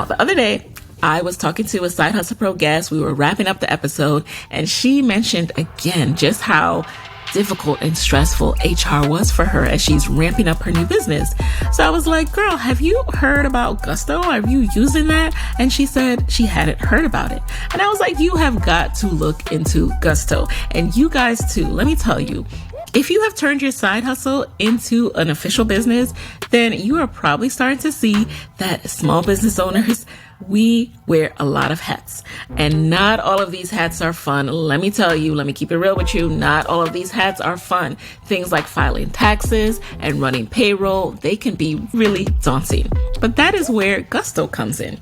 the other day, I was talking to a Side Hustle Pro guest. We were wrapping up the episode, and she mentioned again just how difficult and stressful HR was for her as she's ramping up her new business. So I was like, girl, have you heard about Gusto? Are you using that? And she said she hadn't heard about it. And I was like, you have got to look into Gusto. And you guys too, let me tell you, if you have turned your side hustle into an official business, then you are probably starting to see that small business owners, we wear a lot of hats, and not all of these hats are fun. Let me tell you, let me keep it real with you. Not all of these hats are fun. Things like filing taxes and running payroll, they can be really daunting. But that is where Gusto comes in.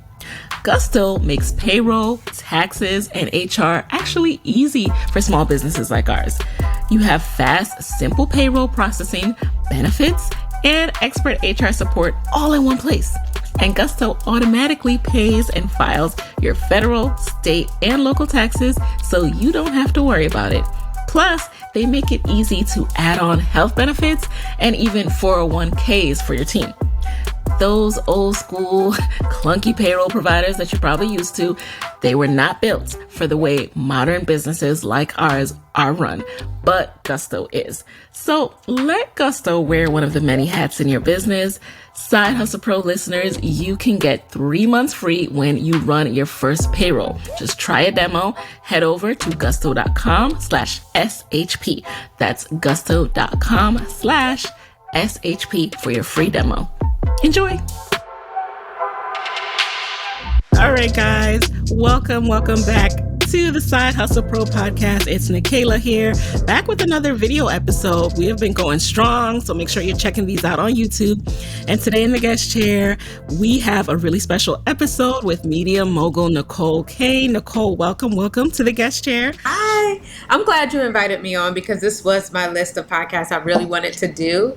Gusto makes payroll, taxes, and HR actually easy for small businesses like ours. You have fast, simple payroll processing, benefits, and expert HR support all in one place. And Gusto automatically pays and files your federal, state, and local taxes, so you don't have to worry about it. Plus, they make it easy to add on health benefits and even 401ks for your team. Those old school, clunky payroll providers that you're probably used to, they were not built for the way modern businesses like ours are run, but Gusto is. So let Gusto wear one of the many hats in your business. Side Hustle Pro listeners, you can get 3 months free when you run your first payroll. Just try a demo. Head over to gusto.com/SHP. That's gusto.com/SHP for your free demo. Enjoy. All right, guys. Welcome back to the Side Hustle Pro podcast. It's Necole here, back with another video episode. We have been going strong, so make sure you're checking these out on YouTube. And today in the guest chair, we have a really special episode with media mogul Necole Kane. Necole, welcome to the guest chair. Hi. I'm glad you invited me on because this was my list of podcasts I really wanted to do.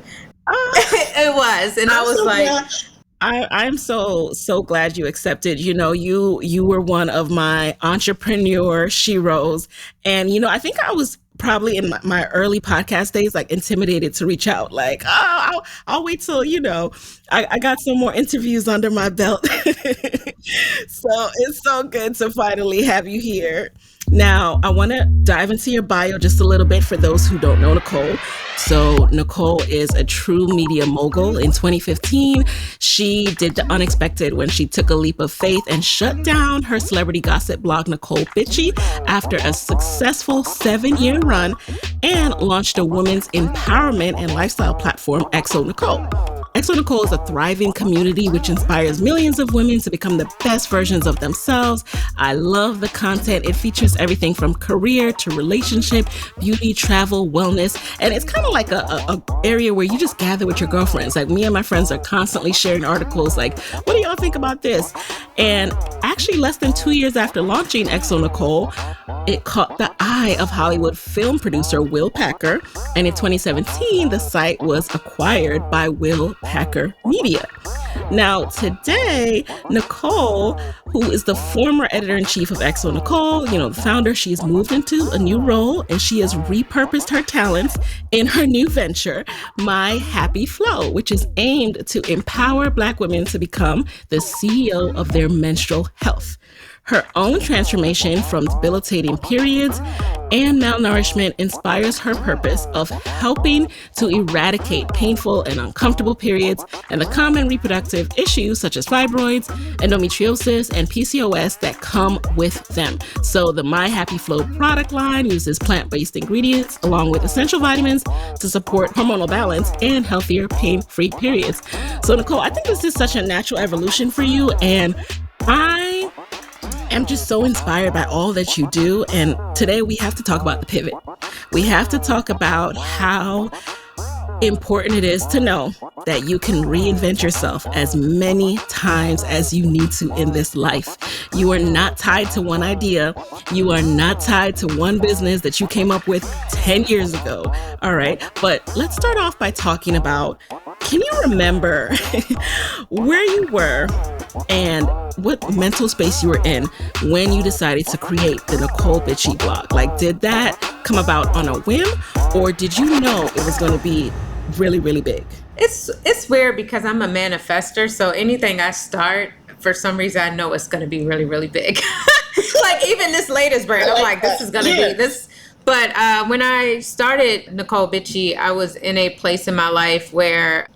It was, and I was so like, I'm so glad you accepted. You know, you were one of my entrepreneur sheroes, and you know, I think I was probably in my early podcast days, like intimidated to reach out. Like, I'll wait till I got some more interviews under my belt. So it's so good to finally have you here. Now, I want to dive into your bio just a little bit for those who don't know Necole. So Necole is a true media mogul. In 2015, she did the unexpected when she took a leap of faith and shut down her celebrity gossip blog, Necole Bitchy, after a successful 7-year run, and launched a women's empowerment and lifestyle platform, xoNecole. xoNecole is a thriving community which inspires millions of women to become the best versions of themselves. I love the content. It features everything from career to relationship, beauty, travel, wellness. And it's kind of like a area where you just gather with your girlfriends. Like me and my friends are constantly sharing articles like, what do y'all think about this? And actually less than 2 years after launching xoNecole, it caught the eye of Hollywood film producer Will Packer. And in 2017, the site was acquired by Will Packer Media. Now, today, Necole, who is the former editor-in-chief of xoNecole, the founder, she's moved into a new role and she has repurposed her talents in her new venture, My Happy Flo, which is aimed to empower Black women to become the CEO of their menstrual health. Her own transformation from debilitating periods and malnourishment inspires her purpose of helping to eradicate painful and uncomfortable periods and the common reproductive issues such as fibroids, endometriosis, and PCOS that come with them. So the My Happy Flo product line uses plant-based ingredients along with essential vitamins to support hormonal balance and healthier pain-free periods. So Necole, I think this is such a natural evolution for you, and I am just so inspired by all that you do. And today we have to talk about the pivot. We have to talk about how important it is to know that you can reinvent yourself as many times as you need to in this life. You are not tied to one idea. You are not tied to one business that you came up with 10 years ago. All right. But let's start off by talking about, can you remember where you were and what mental space you were in when you decided to create the Necole Bitchy blog? Like, did that come about on a whim, or did you know it was going to be really, really big? It's weird because I'm a manifester, so anything I start for some reason, I know it's going to be really, really big. Like even this latest brand, I'm like, this is going to be this. But when I started Necole Bitchie, I was in a place in my life where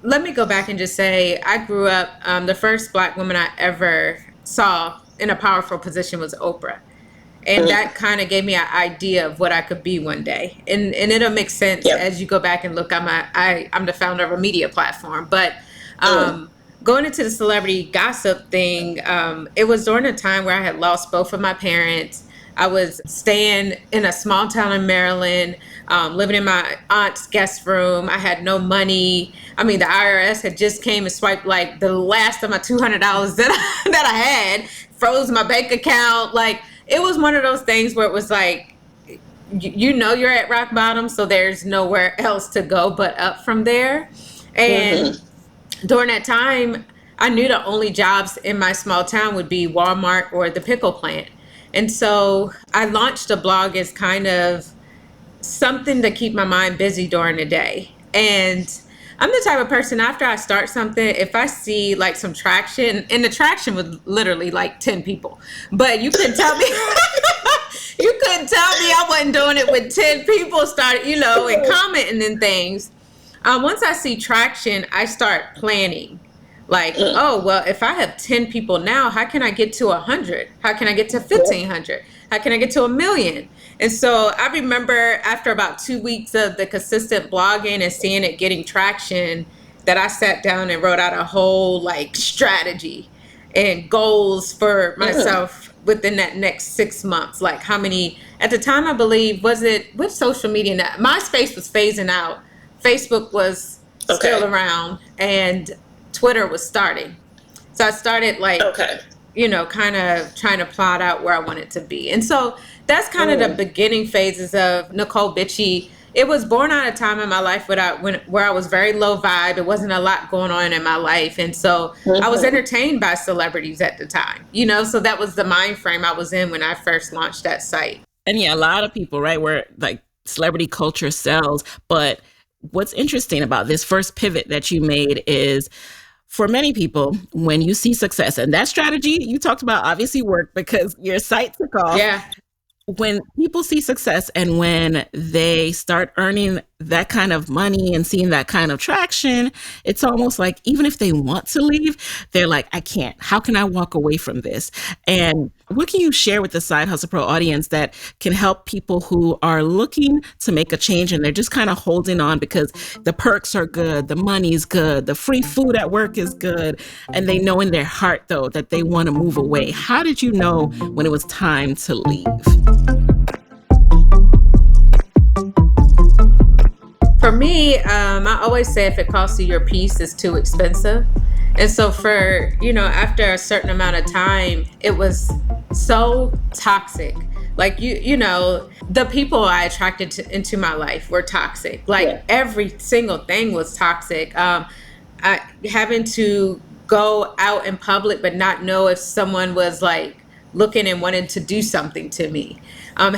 let me go back and just say, I grew up, the first Black woman I ever saw in a powerful position was Oprah. And that kind of gave me an idea of what I could be one day. And it'll make sense as you go back and look. I'm the founder of a media platform. But going into the celebrity gossip thing, it was during a time where I had lost both of my parents. I was staying in a small town in Maryland, living in my aunt's guest room. I had no money. I mean, the IRS had just came and swiped like the last of my $200 that I had, froze my bank account. Like, it was one of those things where it was like, you're at rock bottom, so there's nowhere else to go but up from there. And during that time, I knew the only jobs in my small town would be Walmart or the pickle plant. And so I launched a blog as kind of something to keep my mind busy during the day. And I'm the type of person, after I start something, if I see like some traction, and the traction was literally like 10 people, but you couldn't tell me, I wasn't doing it with 10 people started, and commenting and things. Once I see traction, I start planning. Like, oh, well, if I have 10 people now, how can I get to 100? How can I get to 1,500? How can I get to 1,000,000? And so I remember after about 2 weeks of the consistent blogging and seeing it getting traction, that I sat down and wrote out a whole like strategy and goals for myself within that next 6 months. Like how many, at the time, I believe, with social media, MySpace was phasing out. Facebook was still around, and Twitter was starting. So I started like, kind of trying to plot out where I wanted to be. And so that's kind of the beginning phases of Necole Bitchie. It was born out of time in my life where I was very low vibe. It wasn't a lot going on in my life. And so I was entertained by celebrities at the time, so that was the mind frame I was in when I first launched that site. And yeah, a lot of people, right, where like celebrity culture sells. But what's interesting about this first pivot that you made is, for many people, when you see success, and that strategy you talked about obviously worked because your site took off. Yeah. When people see success and when they start earning that kind of money and seeing that kind of traction, it's almost like even if they want to leave, they're like, I can't. How can I walk away from this? And what can you share with the Side Hustle Pro audience that can help people who are looking to make a change and they're just kind of holding on because the perks are good, the money's good, the free food at work is good, and they know in their heart, though, that they want to move away? How did you know when it was time to leave? For me, I always say if it costs you your peace, it's too expensive. And so after a certain amount of time, it was so toxic. Like, the people I attracted into my life were toxic. Like every single thing was toxic. Having to go out in public, but not know if someone was like looking and wanted to do something to me. I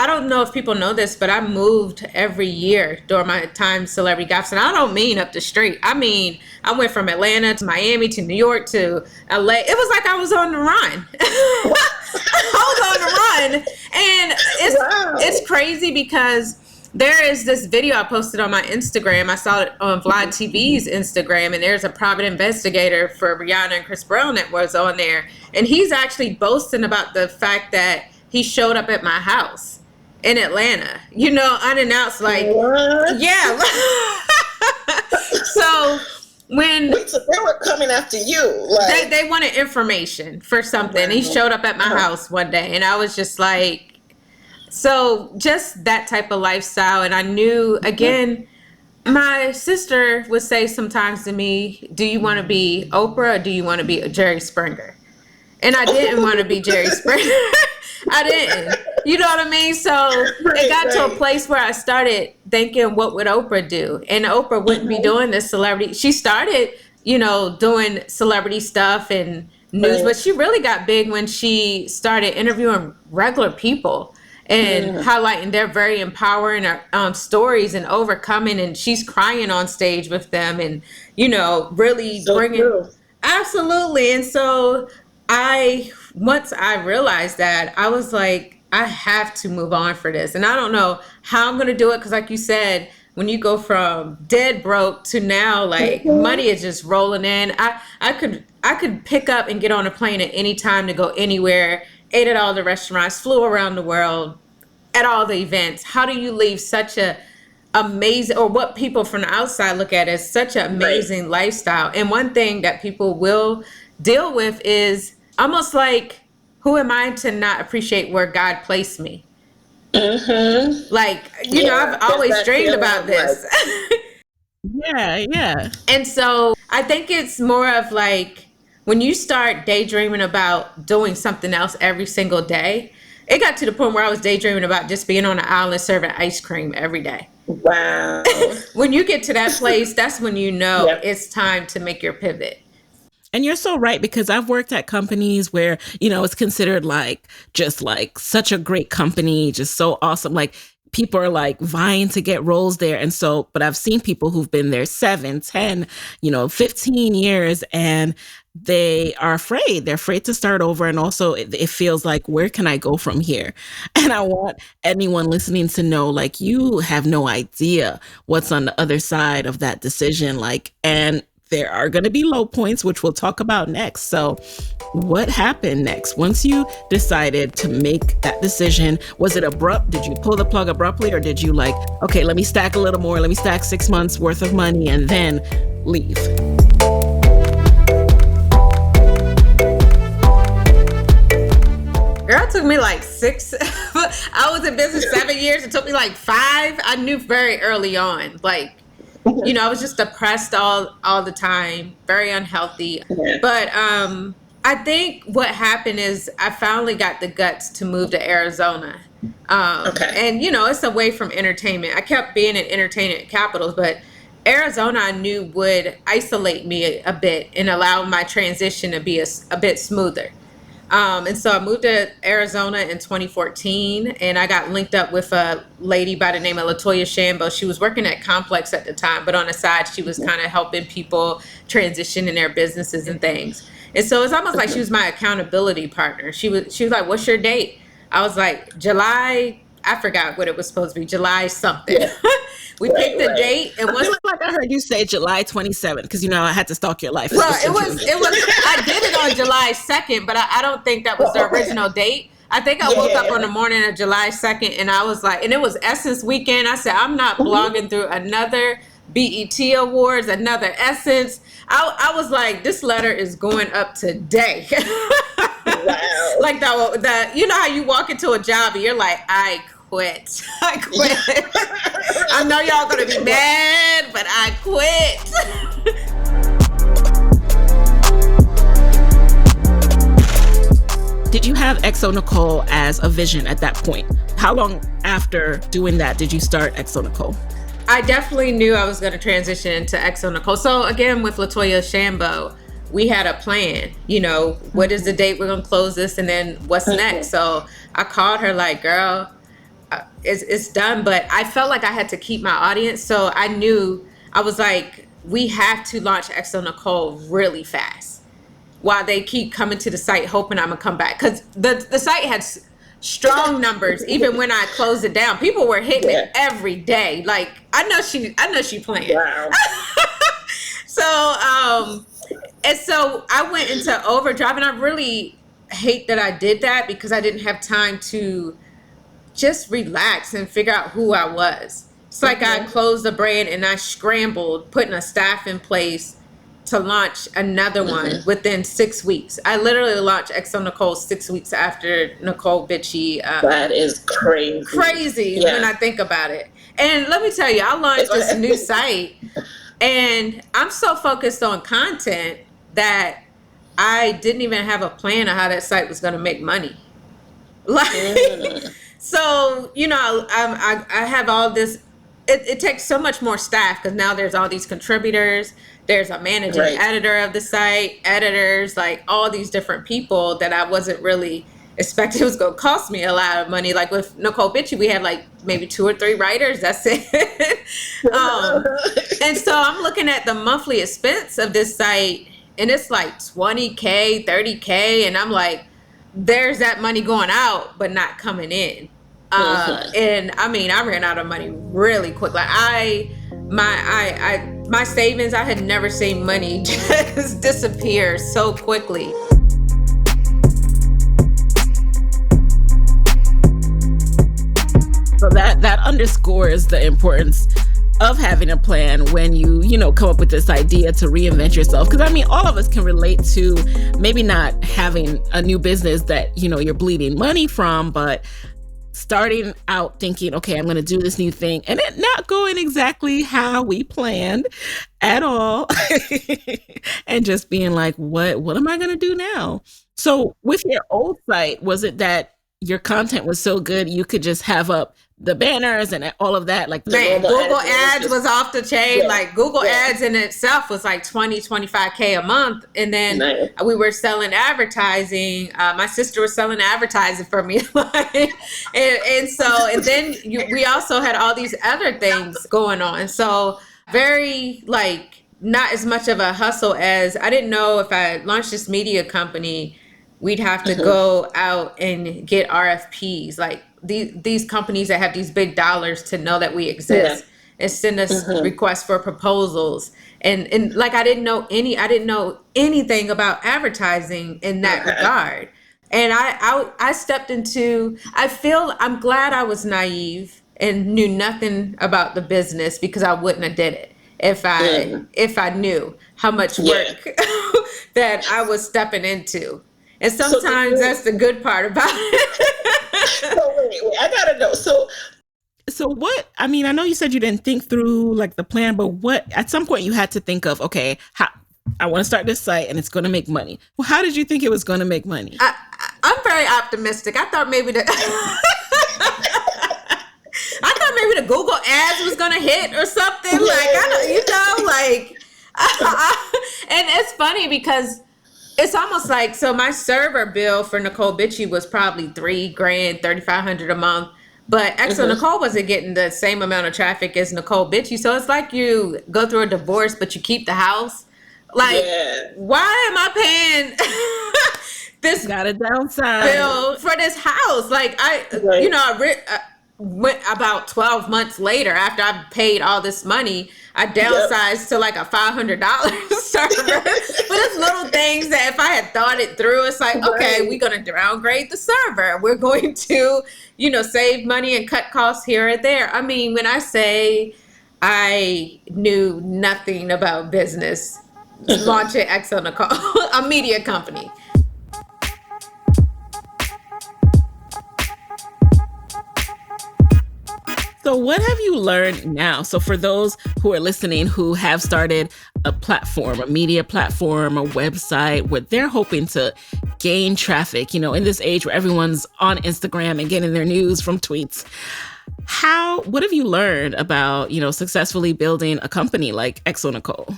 don't know if people know this, but I moved every year during my time celebrity gossip. And I don't mean up the street. I mean, I went from Atlanta to Miami to New York to LA. It was like I was on the run. I was on the run. And it's crazy because there is this video I posted on my Instagram. I saw it on Vlad TV's Instagram, and there's a private investigator for Rihanna and Chris Brown that was on there. And he's actually boasting about the fact that he showed up at my house in Atlanta, unannounced, like, what? Yeah. So when so they were coming after you, like they wanted information for something. Wow. He showed up at my house one day, and I was just like, so just that type of lifestyle. And I knew, again, my sister would say sometimes to me, do you want to be Oprah or do you want to be Jerry Springer? And I didn't want to be Jerry Springer. I didn't. You know what I mean? So it got to a place where I started thinking, what would Oprah do? And Oprah wouldn't be doing this celebrity. She started, doing celebrity stuff and news, but she really got big when she started interviewing regular people. and highlighting their very empowering stories and overcoming. And she's crying on stage with them, and really So bringing true. absolutely. And so once I realized that, I was like, I have to move on for this, and I don't know how I'm going to do it because, like you said, when you go from dead broke to now, like money is just rolling in. I could pick up and get on a plane at any time to go anywhere. Ate at all the restaurants, flew around the world, at all the events. How do you leave such a amazing, or what people from the outside look at as such an amazing lifestyle? And one thing that people will deal with is almost like, who am I to not appreciate where God placed me? Like, I've always dreamed about this. Yeah. And so I think it's more of like, when you start daydreaming about doing something else every single day, it got to the point where I was daydreaming about just being on an island serving ice cream every day. Wow. When you get to that place, that's when it's time to make your pivot. And you're so right, because I've worked at companies where, it's considered like just like such a great company, just so awesome. Like people are like vying to get roles there. And so, but I've seen people who've been there 7, 10, 15 years, and they are afraid. They're afraid to start over. And also it feels like, where can I go from here? And I want anyone listening to know, like, you have no idea what's on the other side of that decision. Like, and there are going to be low points, which we'll talk about next. So what happened next? Once you decided to make that decision, was it abrupt? Did you pull the plug abruptly, or did you like, okay, let me stack a little more, let me stack 6 months worth of money and then leave? Girl, it took me like 6. I was in business 7 years. It took me like 5. I knew very early on, like, I was just depressed all the time, very unhealthy. Yeah. But I think what happened is I finally got the guts to move to Arizona. And, it's away from entertainment. I kept being in entertainment capitals, but Arizona I knew would isolate me a bit and allow my transition to be a bit smoother. And so I moved to Arizona in 2014, and I got linked up with a lady by the name of LaToya Shambo. She was working at Complex at the time, but on the side, she was kind of helping people transition in their businesses and things. And so it's almost like she was my accountability partner. She was like, "What's your date?" I was like, "July." I forgot what it was supposed to be, July something. Yeah. We picked a date, and once like I heard you say July 27th, because I had to stalk your life. Well, it was. I did it on July 2nd, but I don't think that was the original date. I think I woke up on the morning of July 2nd, and I was like, and it was Essence weekend. I said, I'm not blogging through another BET Awards, another Essence. I was like, this letter is going up today. Wow. Like that, how you walk into a job and you're like, I quit. I know y'all gonna be mad, but I quit. Did you have xoNecole as a vision at that point? How long after doing that did you start xoNecole? I definitely knew I was going to transition into xoNecole. So again, with LaToya Shambo, we had a plan. What is the date we're going to close this, and then what's next? So I called her like, girl, it's done. But I felt like I had to keep my audience. So I knew, I was like, we have to launch xoNecole really fast while they keep coming to the site hoping I'm going to come back. Because the site had strong numbers. Even when I closed it down, people were hitting it every day. Like, I know she playing. Wow. And so I went into overdrive, and I really hate that I did that, because I didn't have time to just relax and figure out who I was. It's like I closed the brand and I scrambled, putting a staff in place to launch another one within 6 weeks. I literally launched xoNecole 6 weeks after Necole Bitchie. That is crazy. Crazy when I think about it. And let me tell you, I launched this new site, and I'm so focused on content that I didn't even have a plan of how that site was going to make money. So, I have all this. It takes so much more staff, because now there's all these contributors. There's a managing editor of the site, editors, like all these different people that I wasn't really expected it was going to cost me a lot of money. Like with Necole Bitchie, we had like maybe 2 or 3 writers. That's it. And so I'm looking at the monthly expense of this site, and it's like 20K, 30K. And I'm like, there's that money going out, but not coming in. And I mean, I ran out of money really quick. Like my savings, I had never seen money just disappear so quickly. So that underscores the importance of having a plan when you come up with this idea to reinvent yourself. Because I mean, all of us can relate to maybe not having a new business that you're bleeding money from, but starting out thinking, okay, I'm going to do this new thing, and it not going exactly how we planned at all, and just being like, what am I going to do now? So with your old site, was it that your content was so good you could just have up the banners and all of that? Like man, Google ads was off the chain. Yeah, like Google ads in itself was like 25K a month. And then we were selling advertising. My sister was selling advertising for me. and then we also had all these other things going on. So very like not as much of a hustle as I didn't know if I launched this media company, we'd have to go out and get RFPs. Like these companies that have these big dollars to know that we exist and send us requests for proposals. And like I didn't know anything about advertising in that regard. And I stepped into, I'm glad I was naive and knew nothing about the business, because I wouldn't have did it if I knew how much work that I was stepping into. And sometimes that's the good part about it. So wait, I gotta know. So what, I mean, I know you said you didn't think through like the plan, but what, at some point you had to think of, okay, I want to start this site and it's going to make money. Well, how did you think it was going to make money? I'm very optimistic. I thought maybe the Google ads was going to hit or something. And it's funny because it's almost like, so my server bill for Necole Bitchie was probably $3,000, $3,500 a month, but xoNecole wasn't getting the same amount of traffic as Necole Bitchie. So it's like you go through a divorce, but you keep the house. Like, why am I paying this got a downside bill for this house? Like I went about 12 months later after I paid all this money. I downsized to like a $500 server. But it's little things that if I had thought it through, it's like, okay, we're going to downgrade the server. We're going to, save money and cut costs here or there. I mean, when I say I knew nothing about business, launching xoNecole, a media company. So what have you learned now? So for those who are listening who have started a platform, a media platform, a website, where they're hoping to gain traffic, in this age where everyone's on Instagram and getting their news from tweets, what have you learned about, successfully building a company like xoNecole?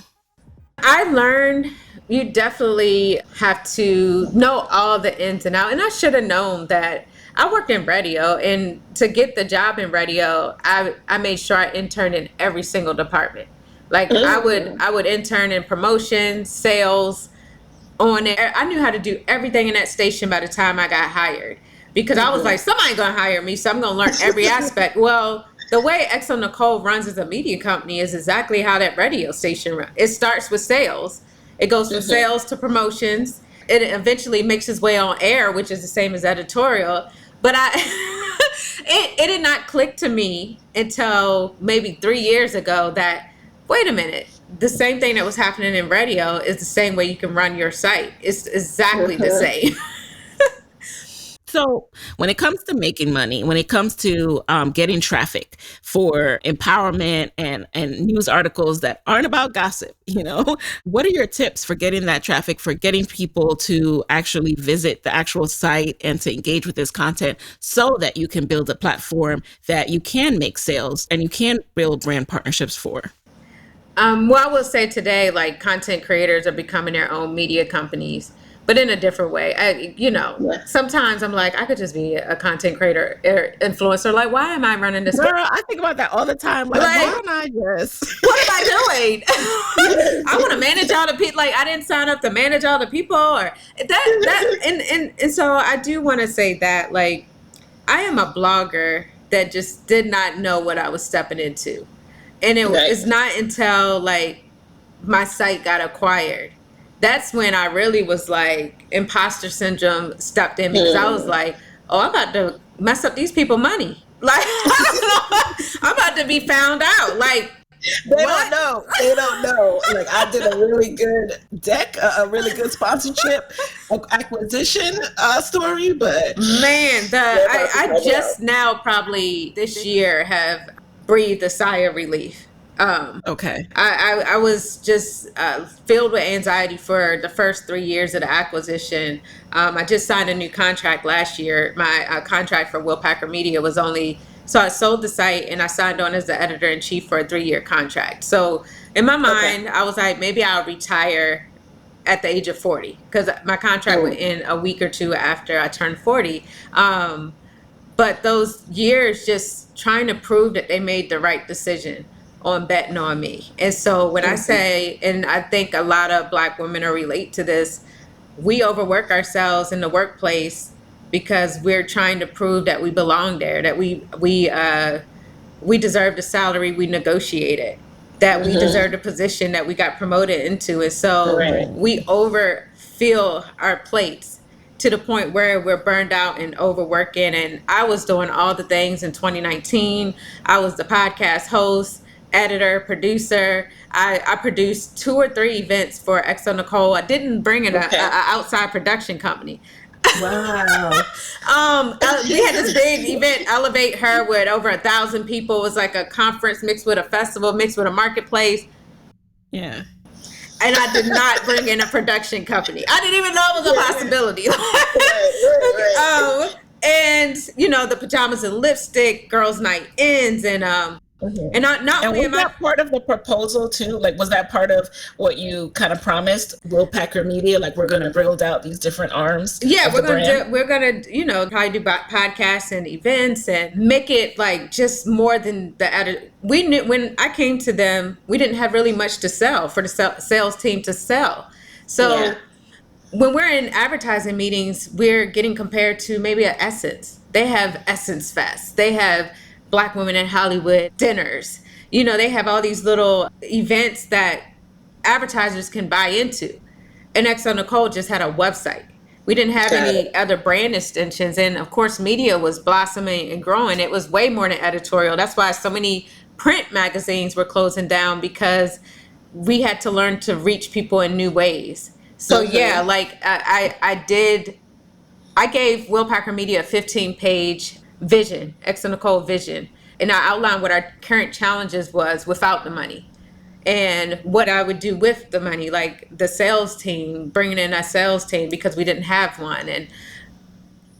I learned you definitely have to know all the ins and outs. And I should have known that. I worked in radio, and to get the job in radio, I made sure I interned in every single department. Like I would intern in promotions, sales, on air. I knew how to do everything in that station by the time I got hired, because I was like, somebody gonna hire me, so I'm gonna learn every aspect. Well, the way xoNecole runs as a media company is exactly how that radio station runs. It starts with sales. It goes from sales to promotions. It eventually makes its way on air, which is the same as editorial. But it did not click to me until maybe 3 years ago that, wait a minute, the same thing that was happening in radio is the same way you can run your site. It's exactly the same. So when it comes to making money, when it comes to getting traffic for empowerment and news articles that aren't about gossip, what are your tips for getting that traffic, for getting people to actually visit the actual site and to engage with this content so that you can build a platform that you can make sales and you can build brand partnerships for? Well, I will say today, like content creators are becoming their own media companies. but in a different way. Yeah. Sometimes I'm like, I could just be a content creator or influencer. Like, why am I running this? Girl, I think about that all the time. Like, why Like, don't I just? what am I doing? I want to manage all the people. Like, I didn't sign up to manage all the people, or and so I do want to say that, like, I am a blogger that just did not know what I was stepping into, and Right. it's not until like my site got acquired, that's when I really was like, imposter syndrome stepped in, because I was like, oh, I'm about to mess up these people money. Like, I'm about to be found out. Like, They what? don't know. They don't know. Like, I did a really good deck, a really good sponsorship acquisition story, but Man, I just now probably this year have breathed a sigh of relief. Okay. I was just filled with anxiety for the first 3 years of the acquisition. I just signed a new contract last year. My contract for Will Packer Media was only, so I sold the site and I signed on as the editor in chief for a 3-year contract. So in my mind, I was like, maybe I'll retire at the age of 40, because my contract would end a week or two after I turned 40. But those years just trying to prove that they made the right decision on betting on me. And so when I say, and I think a lot of Black women are relate to this, we overwork ourselves in the workplace because we're trying to prove that we belong there, that we deserve the salary we negotiated, that we deserve the position that we got promoted into. And so we overfill our plates to the point where we're burned out and overworking. And I was doing all the things in 2019. I was the podcast host, editor, producer. I produced 2 or 3 events for xoNecole. I didn't bring in an outside production company. wow. We had this big event, Elevate Her, with over 1,000 people. It was like a conference mixed with a festival, mixed with a marketplace. Yeah. And I did not bring in a production company. I didn't even know it was a possibility. And the pajamas and lipstick, girls' night ends, and and not And only was am I. that part of the proposal too? Like, was that part of what you kind of promised Will Packer Media? Like, we're going to build out these different arms. Yeah, of we're the gonna brand? probably do podcasts and events and make it like just more than the edit. We knew when I came to them, we didn't have really much to sell for the sales team to sell. So Yeah. when we're in advertising meetings, we're getting compared to maybe an Essence. They have Essence Fest. They have Black Women in Hollywood dinners. They have all these little events that advertisers can buy into. And xoNecole just had a website. We didn't have Got any it. other brand extensions. And of course, media was blossoming and growing. It was way more than editorial. That's why so many print magazines were closing down, because we had to learn to reach people in new ways. So yeah, like I gave Will Packer Media a 15-page vision, xoNecole vision, and I outlined what our current challenges was without the money, and what I would do with the money, like the sales team, bringing in a sales team because we didn't have one. And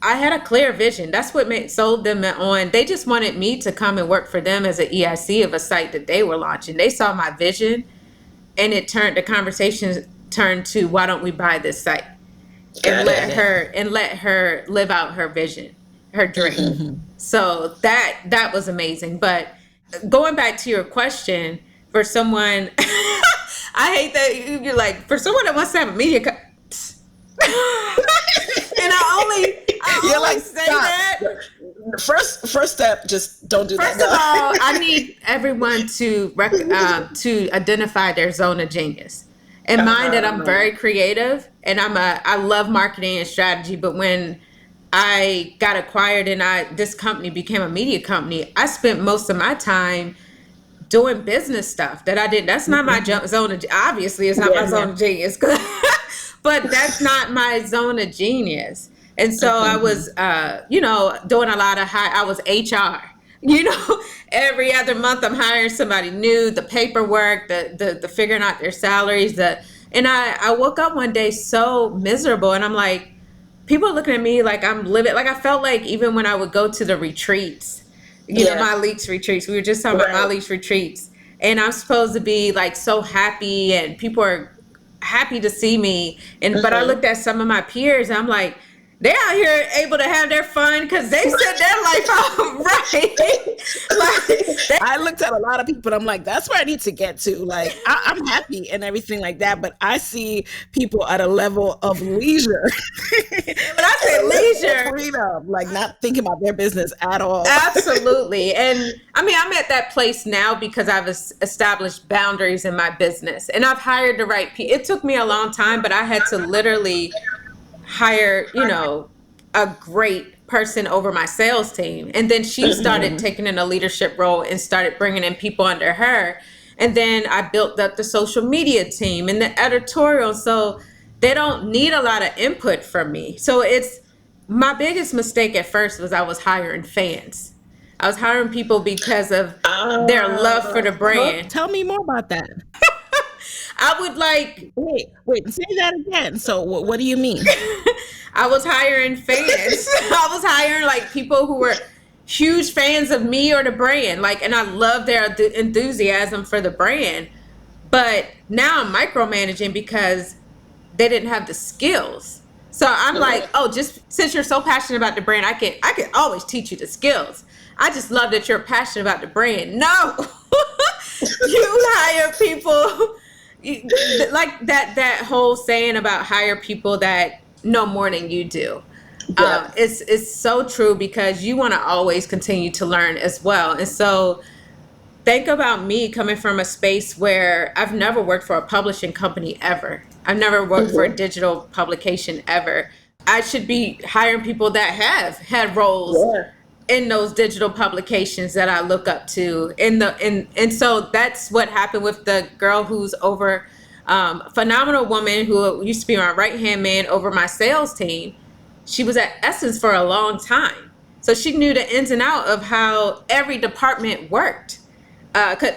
I had a clear vision. That's what sold them on. They just wanted me to come and work for them as an EIC of a site that they were launching. They saw my vision, and the conversation turned to, why don't we buy this site and let her live out her vision, her dream. So that was amazing. But going back to your question, for someone, I hate that you're like, for someone that wants to have a media and I You're only like, say stop. that. First step, just don't do First that. of all, I need everyone to identify their zone of genius. And mind that I'm very creative, and I love marketing and strategy. But when I got acquired and this company became a media company, I spent most of my time doing business stuff that I didn't. That's not my zone of. Obviously, it's not my zone of genius, but that's not my zone of genius. And so I was, doing a lot of I was HR. Every other month I'm hiring somebody new. The paperwork, the figuring out their salaries. And I woke up one day so miserable, and I'm like, people are looking at me like I'm living. Like, I felt like even when I would go to the retreats, my Leaks retreats. We were just talking about my Leaks retreats, and I'm supposed to be like so happy, and people are happy to see me. But I looked at some of my peers and I'm like, they're out here able to have their fun because they set their life out right. I looked at a lot of people and I'm like, that's where I need to get to. Like, I'm happy and everything like that, but I see people at a level of leisure. When I say leisure, freedom, like not thinking about their business at all. Absolutely. And I mean, I'm at that place now because I've established boundaries in my business and I've hired the right people. It took me a long time, but I had to literally hire, a great person over my sales team. And then she started taking in a leadership role and started bringing in people under her. And then I built up the social media team and the editorial. So they don't need a lot of input from me. So it's my biggest mistake at first was I was hiring fans. I was hiring people because of their love for the brand. Tell me more about that. I would like... Wait, say that again. So what do you mean? I was hiring fans. I was hiring like people who were huge fans of me or the brand. Like, and I love their enthusiasm for the brand. But now I'm micromanaging because they didn't have the skills. So I'm like, oh, just since you're so passionate about the brand, I can always teach you the skills. I just love that you're passionate about the brand. No, you hire people like that whole saying about hire people that know more than you do. Yeah. It's so true because you want to always continue to learn as well. And so think about me coming from a space where I've never worked for a publishing company ever. I've never worked for a digital publication ever. I should be hiring people that have had roles in those digital publications that I look up to. And so that's what happened with the girl who's over, phenomenal woman who used to be my right-hand man over my sales team. She was at Essence for a long time. So she knew the ins and out of how every department worked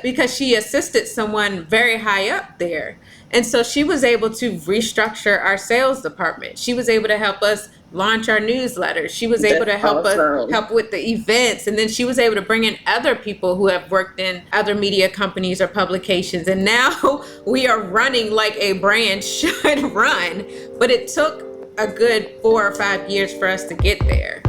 because she assisted someone very high up there. And so she was able to restructure our sales department. She was able to help us launch our newsletter. She was able to help us help with the events. And then she was able to bring in other people who have worked in other media companies or publications. And now we are running like a brand should run. But it took a good 4 or 5 years for us to get there.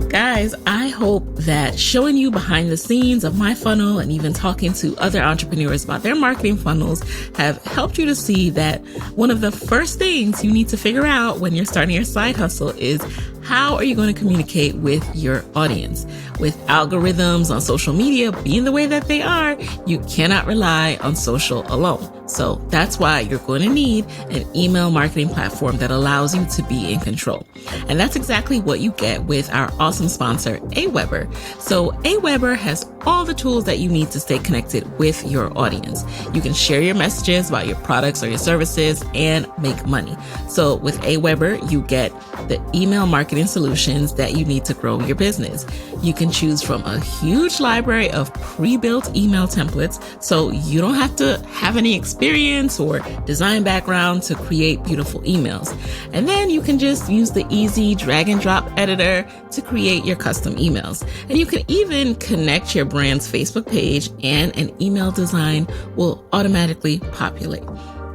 Guys, I hope that showing you behind the scenes of my funnel and even talking to other entrepreneurs about their marketing funnels have helped you to see that one of the first things you need to figure out when you're starting your side hustle is how are you going to communicate with your audience? With algorithms on social media being the way that they are, you cannot rely on social alone. So that's why you're going to need an email marketing platform that allows you to be in control. And that's exactly what you get with our awesome sponsor, Aweber. So Aweber has all the tools that you need to stay connected with your audience. You can share your messages about your products or your services and make money. So with Aweber, you get the email marketing solutions that you need to grow your business. You can choose from a huge library of pre-built email templates, so you don't have to have any experience or design background to create beautiful emails. And then you can just use the easy drag and drop editor to create your custom emails. And you can even connect your brand's Facebook page and an email design will automatically populate.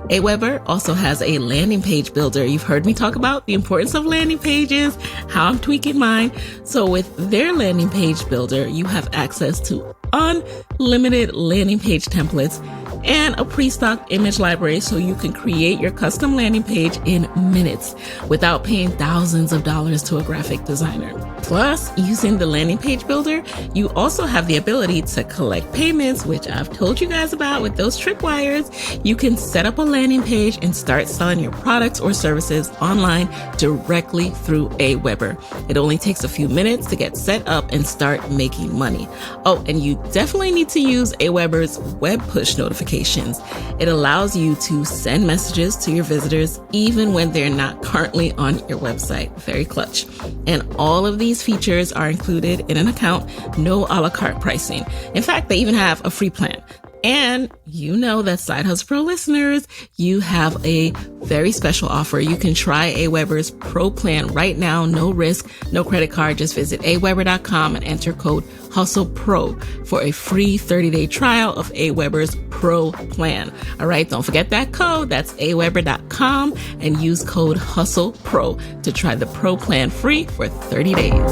Aweber also has a landing page builder. You've heard me talk about the importance of landing pages, how I'm tweaking mine. So with their landing page builder, you have access to unlimited landing page templates and a pre-stock image library so you can create your custom landing page in minutes without paying thousands of dollars to a graphic designer. Plus, using the landing page builder, you also have the ability to collect payments, which I've told you guys about with those tripwires. You can set up a landing page and start selling your products or services online directly through Aweber. It only takes a few minutes to get set up and start making money. Oh, and you definitely need to use Aweber's web push notifications. It allows you to send messages to your visitors even when they're not currently on your website. Very clutch. And all of these features are included in an account, no a la carte pricing. In fact, they even have a free plan. And you know that Side Hustle Pro listeners, you have a very special offer. You can try AWeber's Pro plan right now. No risk, no credit card. Just visit aweber.com and enter code HustlePro for a free 30-day trial of AWeber's Pro plan. All right, don't forget that code. That's aweber.com and use code HustlePro to try the Pro plan free for 30 days.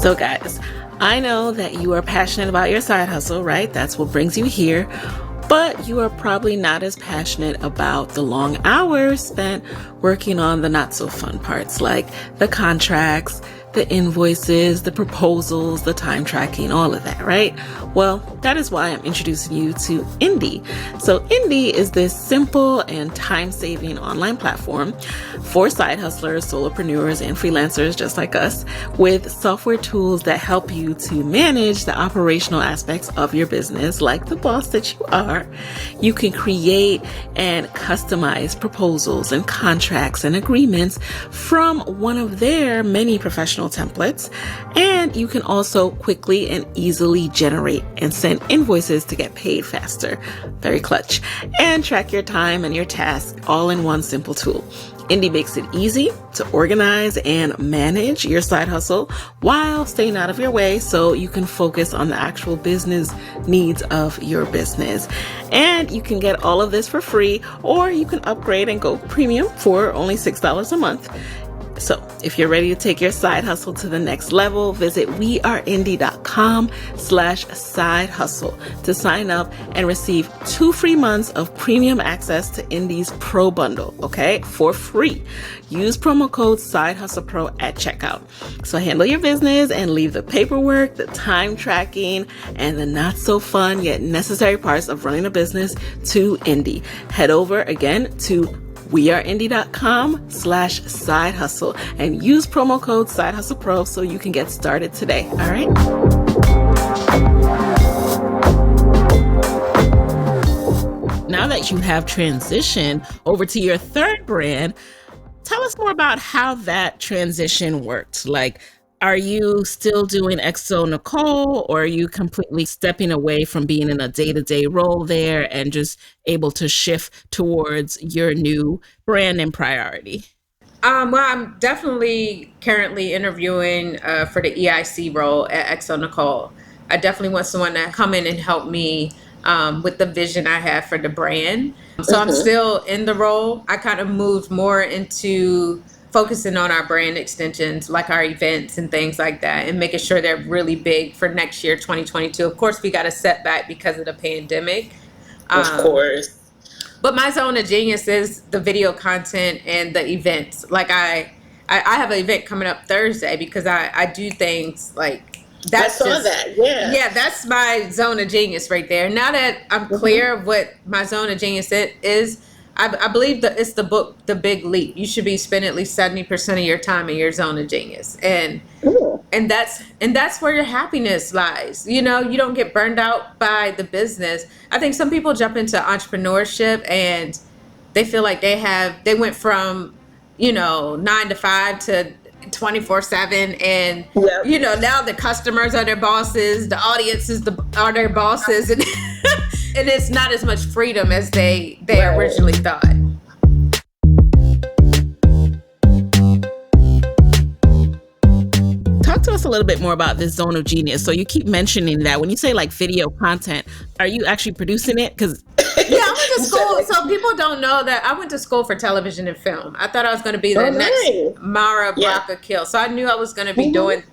So guys, I know that you are passionate about your side hustle, right? That's what brings you here. But you are probably not as passionate about the long hours spent working on the not so fun parts, like the contracts, the invoices, the proposals, the time tracking, all of that, right? Well, that is why I'm introducing you to Indie. So Indie is this simple and time-saving online platform for side hustlers, solopreneurs, and freelancers just like us, with software tools that help you to manage the operational aspects of your business like the boss that you are. You can create and customize proposals and contracts and agreements from one of their many professional templates, and you can also quickly and easily generate and send invoices to get paid faster. Very clutch. And track your time and your tasks all in one simple tool. Indie makes it easy to organize and manage your side hustle while staying out of your way so you can focus on the actual business needs of your business. And you can get all of this for free, or you can upgrade and go premium for only $6 a month. So if you're ready to take your side hustle to the next level, visit weareindie.com/side hustle to sign up and receive 2 free months of premium access to Indie's Pro bundle, okay, for free. Use promo code Side Hustle Pro at checkout. So handle your business and leave the paperwork, the time tracking, and the not so fun yet necessary parts of running a business to Indie. Head over again to weareindie.com/side hustle and use promo code Side Hustle Pro so you can get started today. All right. Now that you have transitioned over to your third brand, tell us more about how that transition worked. Like, are you still doing xoNecole, or are you completely stepping away from being in a day-to-day role there and just able to shift towards your new brand and priority? Well, I'm definitely currently interviewing for the EIC role at xoNecole. I definitely want someone to come in and help me with the vision I have for the brand. So I'm still in the role. I kind of moved more into focusing on our brand extensions, like our events and things like that, and making sure they're really big for next year, 2022. Of course, we got a setback because of the pandemic. Of course. But my zone of genius is the video content and the events. Like I have an event coming up Thursday because I do things like that's yeah, that's my zone of genius right there. Now that I'm clear of what my zone of genius is, I believe that it's the book, The Big Leap. You should be spending at least 70% of your time in your zone of genius. And that's where your happiness lies. You know, you don't get burned out by the business. I think some people jump into entrepreneurship and they feel like they went from, 9 to 5 to 24/7, and now the customers are their bosses, the audience are their bosses, and and it's not as much freedom as they originally thought. Talk to us a little bit more about this zone of genius. So you keep mentioning that. When you say like video content, are you actually producing it? Because I went to school. So people don't know that I went to school for television and film. I thought I was going to be the next Mara Brock Akil. So I knew I was going to be doing,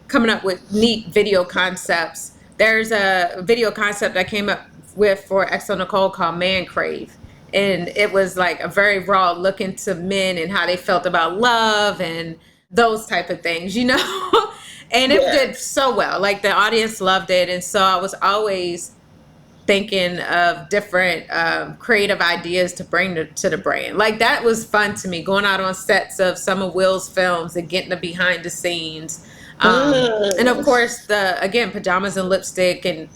coming up with neat video concepts. There's a video concept I came up with for xoNecole called Man Crave. And it was like a very raw look into men and how they felt about love and those type of things, and it did so well. Like the audience loved it. And so I was always thinking of different creative ideas to bring to the brand. Like that was fun to me, going out on sets of some of Will's films and getting the behind the scenes. And of course, pajamas and lipstick and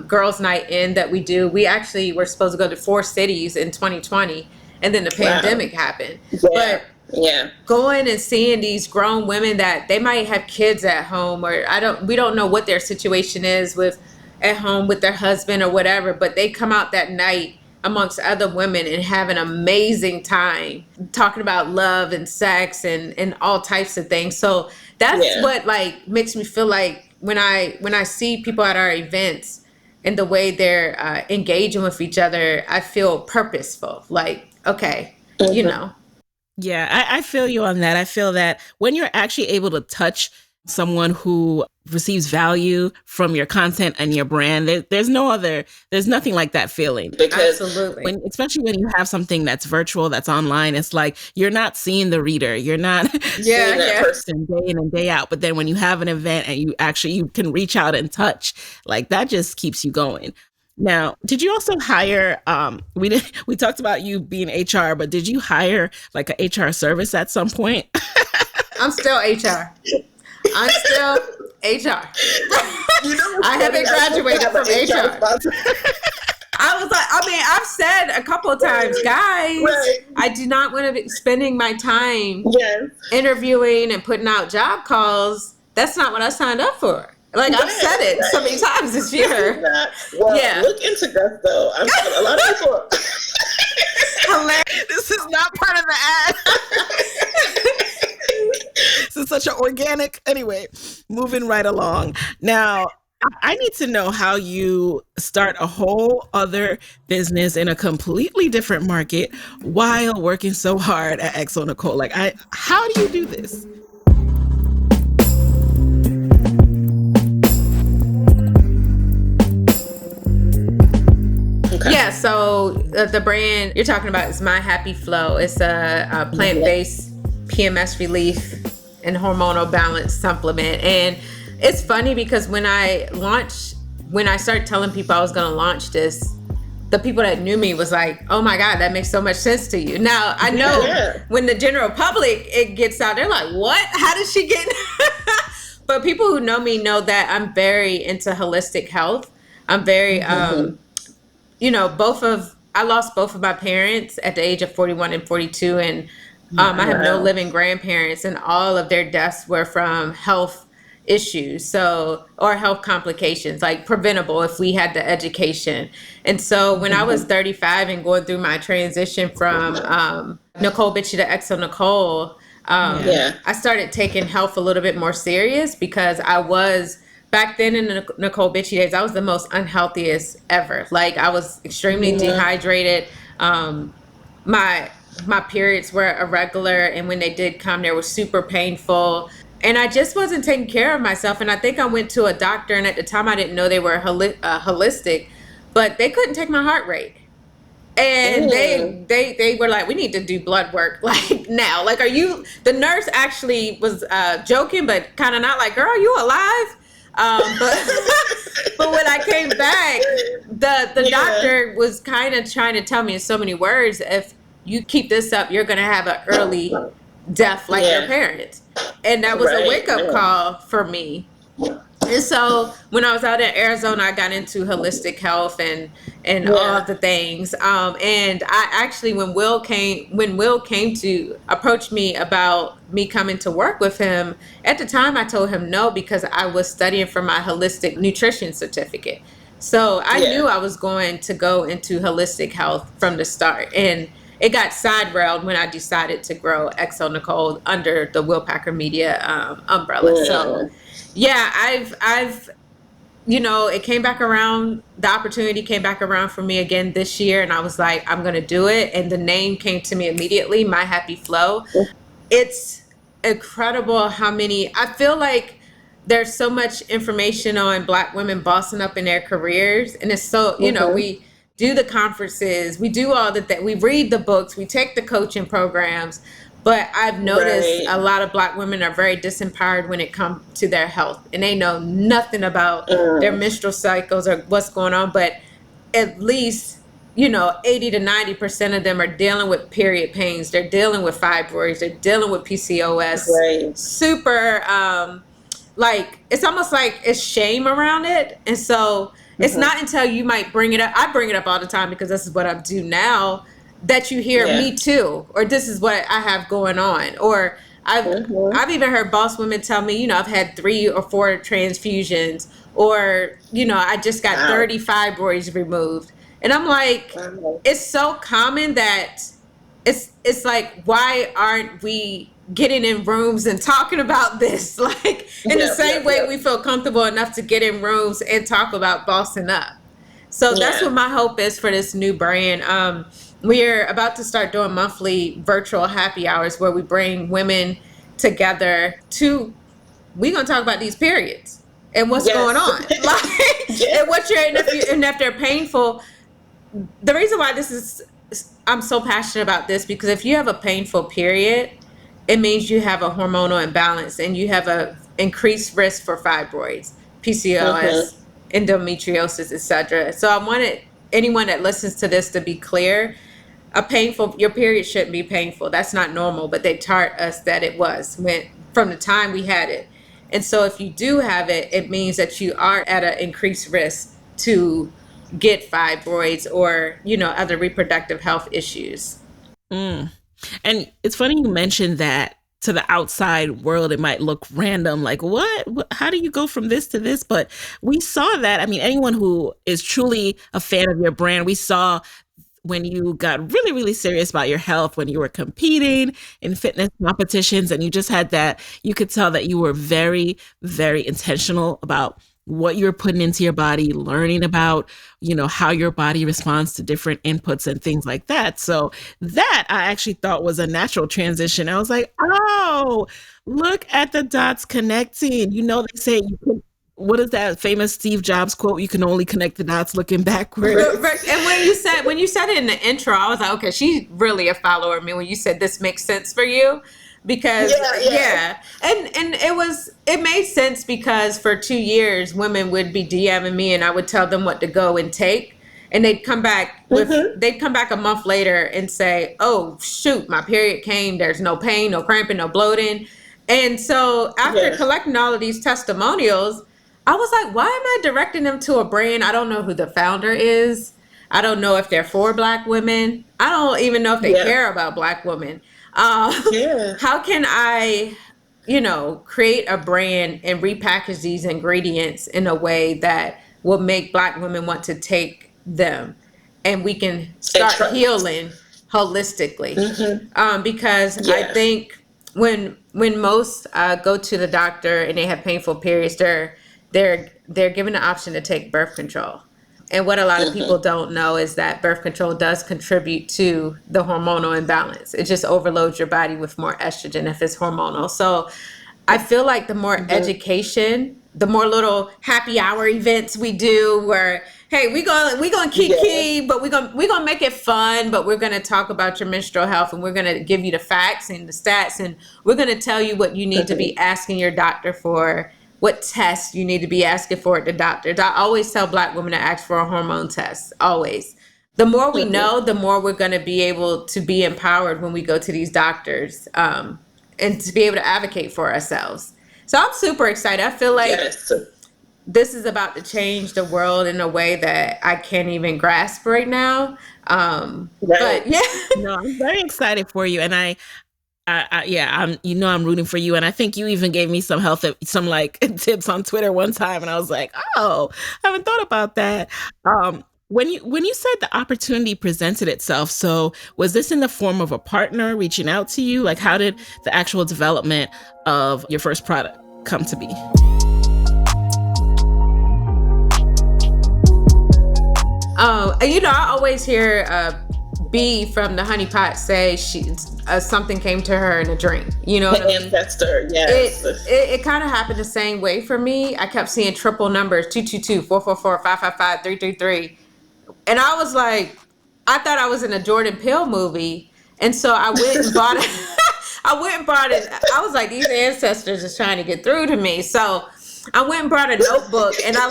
girls' night in that we do. We actually were supposed to go to 4 cities in 2020, and then the pandemic happened. But going and seeing these grown women that they might have kids at home, or we don't know what their situation is with at home with their husband or whatever, but they come out that night amongst other women and have an amazing time talking about love and sex and all types of things. So that's what like makes me feel like when I see people at our events and the way they're engaging with each other, I feel purposeful. Like, okay, you know. Yeah, I feel you on that. I feel that when you're actually able to touch someone who receives value from your content and your brand, there's nothing like that feeling. Because absolutely, especially when you have something that's virtual, that's online, it's like you're not seeing the reader, you're not seeing that person day in and day out. But then when you have an event and you can reach out and touch, like that just keeps you going. Now, did you also hire, we talked about you being HR, but did you hire like a HR service at some point? I'm still HR. I'm still HR. I haven't graduated from HR. I was like, I've said a couple of times, guys, I do not want to be spending my time interviewing and putting out job calls. That's not what I signed up for. Like, I've said it so many times this year. Look into Gus, though. A lot of people... Hilarious. This is not part of the ad. This is such an organic... Anyway, moving right along. Now, I need to know how you start a whole other business in a completely different market while working so hard at xoNecole. Like, how do you do this? Yeah, so the brand you're talking about is My Happy Flo. It's a plant-based PMS relief and hormonal balance supplement. And it's funny because when I started telling people I was going to launch this, the people that knew me was like, oh my God, that makes so much sense to you. Now, I know when the general public, it gets out, they're like, what? How did she get? But people who know me know that I'm very into holistic health. I'm very... I lost both of my parents at the age of 41 and 42. And I have no living grandparents, and all of their deaths were from health issues. Or health complications, like preventable if we had the education. And so when I was 35 and going through my transition from Necole Bitchy to xoNecole, I started taking health a little bit more serious because I was... Back then in the Necole Bitchy days, I was the most unhealthiest ever. Like, I was extremely dehydrated. My periods were irregular, and when they did come, they were super painful. And I just wasn't taking care of myself. And I think I went to a doctor, and at the time I didn't know they were holistic, but they couldn't take my heart rate. And they were like, we need to do blood work like now. Like, the nurse actually was joking, but kind of not, like, girl, you alive? But when I came back, the doctor was kind of trying to tell me in so many words, if you keep this up, you're going to have an early death like your parents. And that was a wake-up call for me. And so when I was out in Arizona, I got into holistic health and all of the things. And I actually, when Will came to approach me about me coming to work with him, at the time I told him no, because I was studying for my holistic nutrition certificate. So I knew I was going to go into holistic health from the start. And it got side-railed when I decided to grow xoNecole under the Will Packer Media umbrella. So I've it came back around. The opportunity came back around for me again this year, and I was like, I'm going to do it. And the name came to me immediately, My Happy Flo. It's incredible how I feel like there's so much information on Black women bossing up in their careers. And it's so, we do the conferences, we do all that, we read the books, we take the coaching programs. But I've noticed a lot of Black women are very disempowered when it comes to their health, and they know nothing about their menstrual cycles or what's going on. But at least, 80 to 90% of them are dealing with period pains. They're dealing with fibroids. They're dealing with PCOS. Super, it's almost like it's shame around it. And so it's not until you might bring it up. I bring it up all the time because this is what I do now, that you hear me too, or this is what I have going on. Or I've even heard boss women tell me, I've had 3 or 4 transfusions, or, I just got 30 fibroids removed. And I'm like, it's so common that it's like, why aren't we getting in rooms and talking about this? Like, in the same way we feel comfortable enough to get in rooms and talk about bossing up. So that's what my hope is for this new brand. We're about to start doing monthly virtual happy hours where we bring women together we're going to talk about these periods and what's going on. Like, and what and if they're painful. The reason why I'm so passionate about this, because if you have a painful period, it means you have a hormonal imbalance and you have a increased risk for fibroids, PCOS, endometriosis, etc. So I wanted anyone that listens to this to be clear. Your period shouldn't be painful. That's not normal, but they taught us that it was from the time we had it. And so if you do have it, it means that you are at an increased risk to get fibroids or, other reproductive health issues. And it's funny you mentioned that. To the outside world, it might look random, like what? How do you go from this to this? But we saw that. I mean, anyone who is truly a fan of your brand, we saw when you got really, really serious about your health, when you were competing in fitness competitions, and you just had that, you could tell that you were very, very intentional about what you're putting into your body, learning about, how your body responds to different inputs and things like that. So that I actually thought was a natural transition. I was like, oh, look at the dots connecting. They say what is that famous Steve Jobs quote? You can only connect the dots looking backwards. And when you said it in the intro, I was like, okay, she's really a follower of me. When you said this makes sense for you, because and it made sense because for 2 years women would be DMing me and I would tell them what to go and take, and they'd come back a month later and say, oh shoot, my period came, there's no pain, no cramping, no bloating. And so after collecting all of these testimonials, I was like, why am I directing them to a brand? I don't know who the founder is. I don't know if they're for Black women. I don't even know if they care about Black women. How can I, create a brand and repackage these ingredients in a way that will make Black women want to take them, and we can start healing holistically? Because I think when most go to the doctor and they have painful periods, they're given the option to take birth control. And what a lot of people don't know is that birth control does contribute to the hormonal imbalance. It just overloads your body with more estrogen if it's hormonal. So I feel like the more education, the more little happy hour events we do where, hey, we gonna kiki, but we're gonna make it fun, but we're gonna talk about your menstrual health, and we're gonna give you the facts and the stats, and we're gonna tell you what you need to be asking your doctor for, what tests you need to be asking for at the doctor. I always tell Black women to ask for a hormone test, always. The more we know, the more we're going to be able to be empowered when we go to these doctors, and to be able to advocate for ourselves. So I'm super excited. I feel like this is about to change the world in a way that I can't even grasp right now. But yeah. No, I'm very excited for you. And I'm rooting for you. And I think you even gave me some tips on Twitter one time. And I was like, oh, I haven't thought about that. When you said the opportunity presented itself, so was this in the form of a partner reaching out to you? Like, how did the actual development of your first product come to be? I always hear B from the Honey Pot say something came to her in a dream. You know what I mean? Ancestor, yes. It kind of happened the same way for me. I kept seeing triple numbers, 222, 444, 555, 333. And I was like, I thought I was in a Jordan Peele movie. And so I went and bought it. I was like, these ancestors is trying to get through to me. So I went and brought a notebook, and I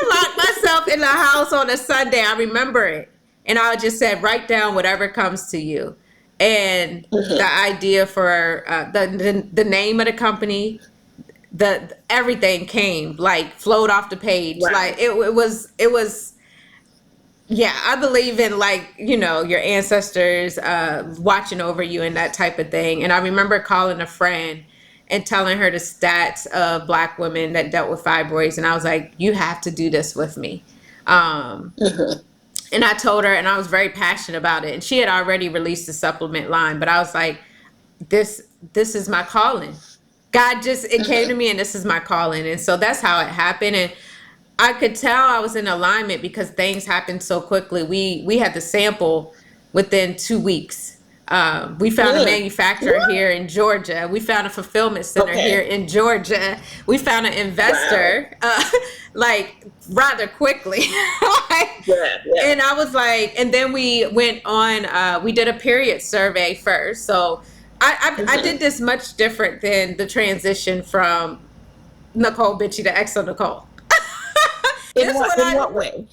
locked myself in the house on a Sunday. I remember it. And I just said, write down whatever comes to you. And the idea for the name of the company, everything came, like, flowed off the page. Wow. Like it was, yeah, I believe in, like, your ancestors watching over you and that type of thing. And I remember calling a friend and telling her the stats of Black women that dealt with fibroids. And I was like, you have to do this with me. And I told her, and I was very passionate about it. And she had already released the supplement line, but I was like, this is my calling. God just, it came to me, and this is my calling. And so that's how it happened. And I could tell I was in alignment because things happened so quickly. We had the sample within 2 weeks. We found a manufacturer here in Georgia. We found a fulfillment center here in Georgia. We found an investor like rather quickly. And I was like, and then we went on, we did a period survey first. So I did this much different than the transition from Necole Bitchie to xoNecole. In what way?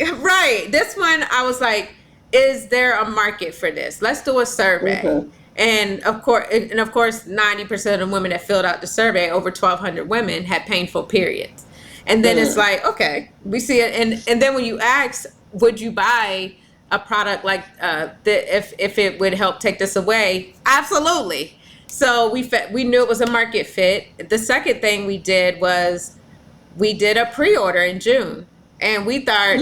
Right. This one, I was like, is there a market for this? Let's do a survey. And of course, 90% of the women that filled out the survey, over 1,200 women, had painful periods. And then it's like, okay, we see it. And then when you ask, would you buy a product like if it would help take this away? Absolutely. So we knew it was a market fit. The second thing we did was we did a pre-order in June. And we thought,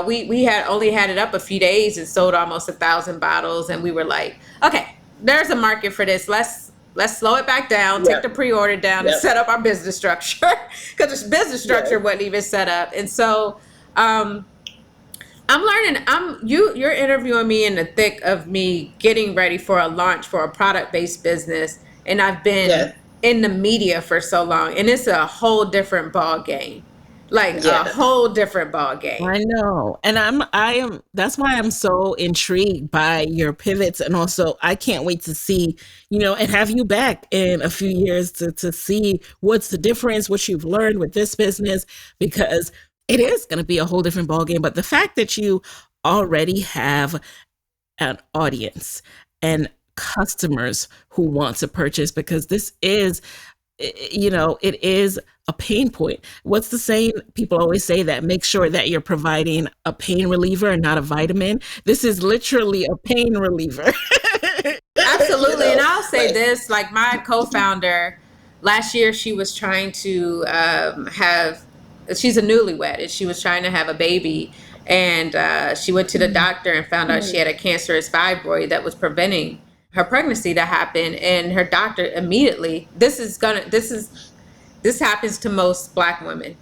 we had only had it up a few days and sold almost 1,000 bottles. And we were like, okay, there's a market for this. Let's slow it back down, take the pre-order down, and set up our business structure, because the business structure wasn't even set up. And so I'm learning. You're interviewing me in the thick of me getting ready for a launch for a product-based business, and I've been in the media for so long, and it's a whole different ball game. Like a whole different ball game. I know. And I am that's why I'm so intrigued by your pivots. And also I can't wait to see, and have you back in a few years to see what's the difference, what you've learned with this business, because it is going to be a whole different ball game. But the fact that you already have an audience and customers who want to purchase, because this is, it is a pain point. What's the saying? People always say that make sure that you're providing a pain reliever and not a vitamin. This is literally a pain reliever. Absolutely. And I'll say this, like my co-founder, last year she was trying to she's a newlywed, and she was trying to have a baby. And she went to the doctor and found out she had a cancerous fibroid that was preventing her pregnancy to happen. And her doctor immediately, this happens to most Black women.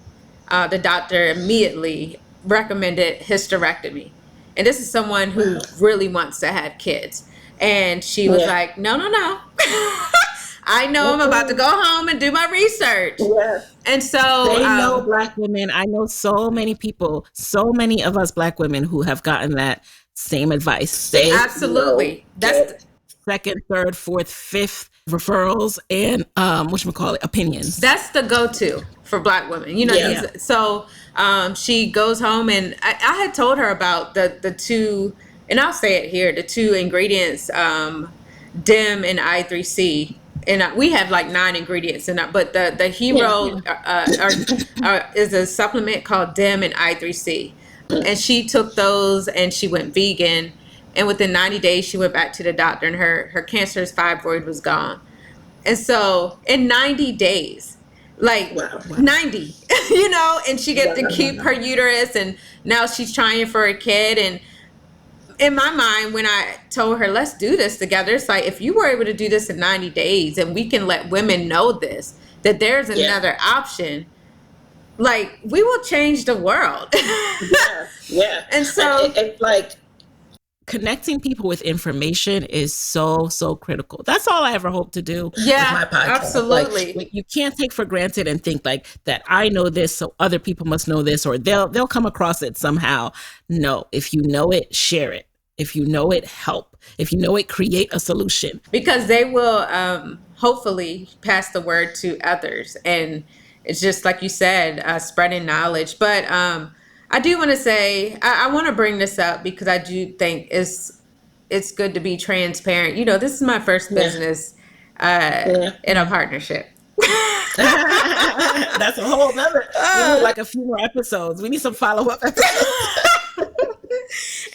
The doctor immediately recommended hysterectomy. And this is someone who really wants to have kids. And she was like, no. I know I'm about to go home and do my research. And so they know Black women. I know so many people, so many of us Black women who have gotten that same advice. Absolutely. That's second, third, fourth, fifth referrals and opinions. That's the go-to for Black women. So she goes home, and I had told her about the two, and I'll say it here, the two ingredients, DIM and I3C. And we have like 9 ingredients in that, but the hero is a supplement called DIM and I3C. And she took those and she went vegan. And within 90 days, she went back to the doctor, and her cancerous fibroid was gone. And so in 90 days, 90, and she get to keep her uterus, and now she's trying for a kid. And in my mind, when I told her, let's do this together, it's like, if you were able to do this in 90 days and we can let women know this, that there's another option, like, we will change the world. And so it's like, connecting people with information is so critical. That's all I ever hope to do with my podcast. Absolutely. Like, you can't take for granted and think like that I know this, so other people must know this, or they'll come across it somehow. No, if you know it, share it. If you know it, help. If you know it, create a solution. Because they will hopefully pass the word to others. And it's just like you said, spreading knowledge. But I do want to say, I want to bring this up because I do think it's good to be transparent. This is my first business in a partnership. That's a whole nother. We need like a few more episodes. We need some follow-up episodes.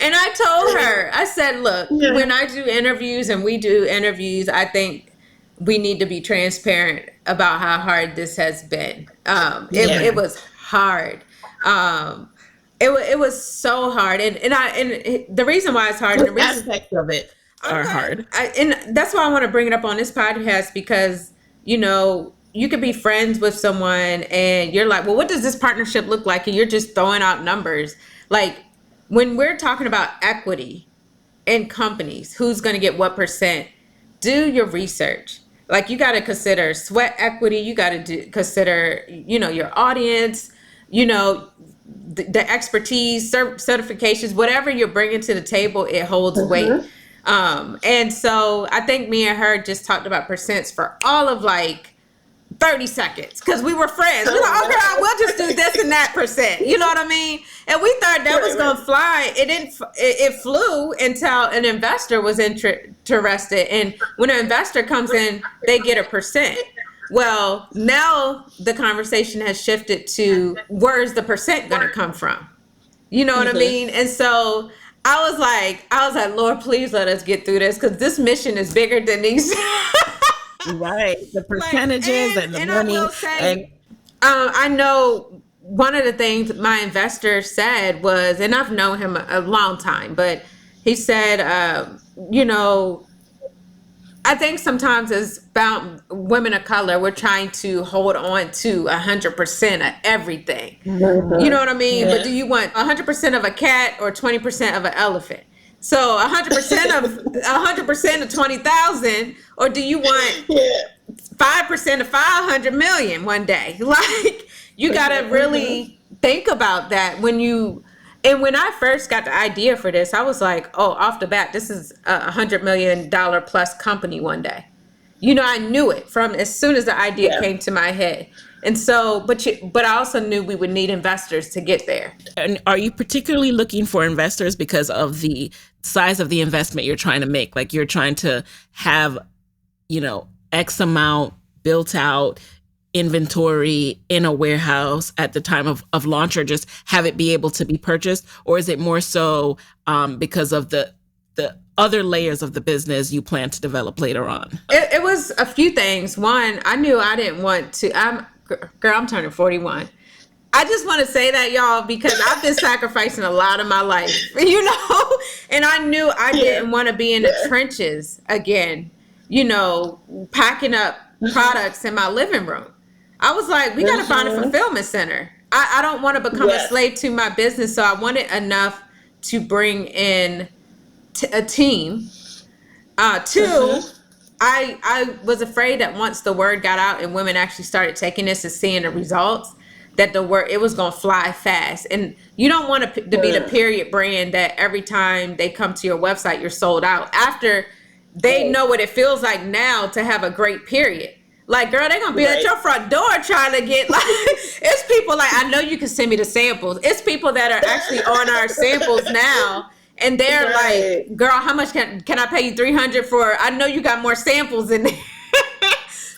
And I told her, I said, look, when I do interviews and we do interviews, I think we need to be transparent about how hard this has been. Yeah. It was hard. It was so hard, the reason why it's hard, and the reason Aspects of it are hard. and that's why I want to bring it up on this podcast, because you could be friends with someone and you're like, well, what does this partnership look like? And you're just throwing out numbers. Like, when we're talking about equity in companies, who's going to get what percent, do your research. Like, you got to consider sweat equity. You got to consider, your audience, the expertise, certifications, whatever you're bringing to the table, it holds weight. And so I think me and her just talked about percents for all of like 30 seconds, because we were friends. We're like, okay, we'll just do this and that percent. You know what I mean? And we thought that was going to fly. It didn't. It flew until an investor was interested. And when an investor comes in, they get a percent. Well, now the conversation has shifted to, where's the percent going to come from? You know what I mean? And so I was like, Lord, please let us get through this, because this mission is bigger than these. Right, the percentages and the money. I will say, I know one of the things my investor said was, and I've known him a long time, but he said, I think sometimes as about women of color, we're trying to hold on to 100% of everything. You know what I mean? Yeah. But do you want 100% of a cat or 20% of an elephant? So 100% of 20,000, or do you want 5% of 500 million one day? Like, you got to really think about that and when I first got the idea for this, I was like, oh, off the bat, this is $100 million plus company one day. I knew it from as soon as the idea came to my head. And so, but I also knew we would need investors to get there. And are you particularly looking for investors because of the size of the investment you're trying to make? Like, you're trying to have, X amount built out inventory in a warehouse at the time of launch, or just have it be able to be purchased? Or is it more so because of the other layers of the business you plan to develop later on? It was a few things. One, I knew I didn't want to, I'm turning 41. I just want to say that, y'all, because I've been sacrificing a lot of my life, and I knew I didn't want to be in the trenches again, packing up products in my living room. I was like, we got to find a fulfillment center. I don't want to become a slave to my business. So I wanted enough to bring in a team. Two, I was afraid that once the word got out and women actually started taking this and seeing the results, that it was going to fly fast. And you don't want to be the period brand that every time they come to your website, you're sold out. After they know what it feels like now to have a great period. Like, girl, they're going to be at your front door trying to get, like, it's people like, I know you can send me the samples. It's people that are actually on our samples now. And they're like, girl, how much can I pay you? 300 for, I know you got more samples in there.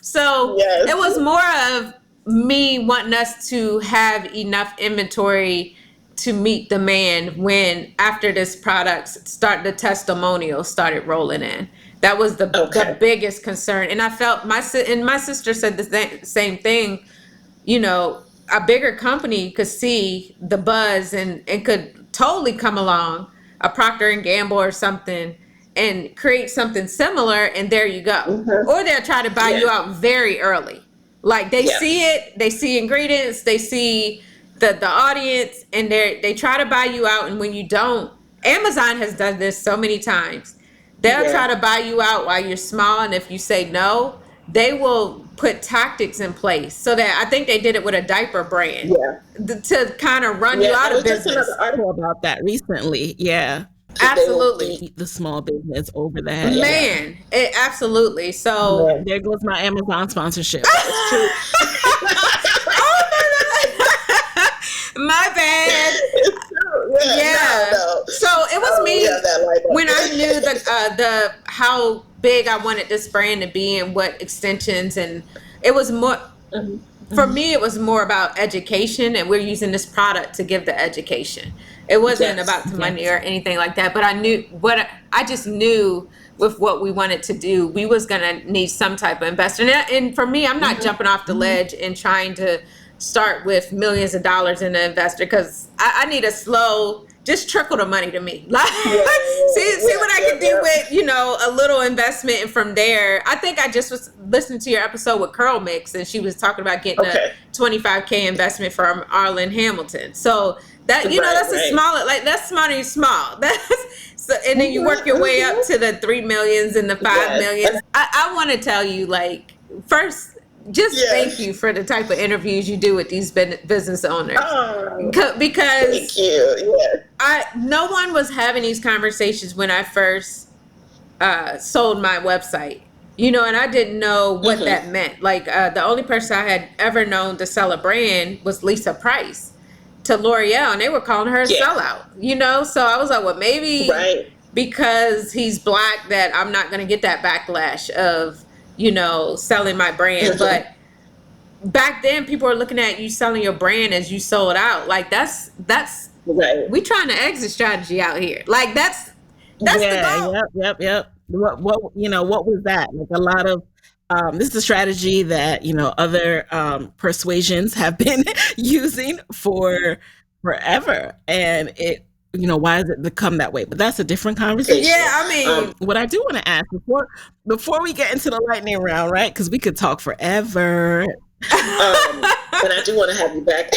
So it was more of me wanting us to have enough inventory to meet demand when, after this product the testimonials started rolling in. That was the biggest concern. And I felt my sister said the same thing. A bigger company could see the buzz and could totally come along, a Procter and Gamble or something, and create something similar. And there you go. Or they'll try to buy you out very early. Like, they see it, they see ingredients, they see the audience, and they try to buy you out. And when you don't, Amazon has done this so many times. They'll try to buy you out while you're small, and if you say no, they will put tactics in place. So that, I think they did it with a diaper brand to kind of run you out of business. Just another article about that recently. Yeah, absolutely. The small business over the head. Man, absolutely. So there goes my Amazon sponsorship. That's true. My bad. No. So it was me when I knew the how big I wanted this brand to be and what extensions, and it was more for me. It was more about education, and we're using this product to give the education. It wasn't about the money or anything like that. But I just knew with what we wanted to do, we was going to need some type of investor. And for me, I'm not jumping off the ledge and trying to start with millions of dollars in an investor, because I need a slow, just trickle the money to me. Like, see what I can do with, you know, a little investment. And from there, I think I just was listening to your episode with Curl Mix, and she was talking about getting a $25K investment from Arlen Hamilton. So that, you know, that's a smaller, like, that's money small. That's so, and then you work your way up to the 3 millions and the 5 millions. I want to tell you, like, first, just thank you for the type of interviews you do with these business owners. Because thank you. No one was having these conversations when I first sold my website, you know, and I didn't know what that meant. Like, the only person I had ever known to sell a brand was Lisa Price to L'Oreal, and they were calling her a sellout, you know? So I was like, well, maybe because he's Black that I'm not going to get that backlash of, you know, selling my brand. But back then, people were looking at you selling your brand as you sold out. Like, that's we trying to exit strategy out here. Like, that's the goal. Yep. What you know, what was that? Like, a lot of this is a strategy that, you know, other persuasions have been using for forever, and it, you know, why has it become that way? But that's a different conversation. Yeah, I mean, what I do want to ask before we get into the lightning round, right? Because we could talk forever. And I do want to have you back.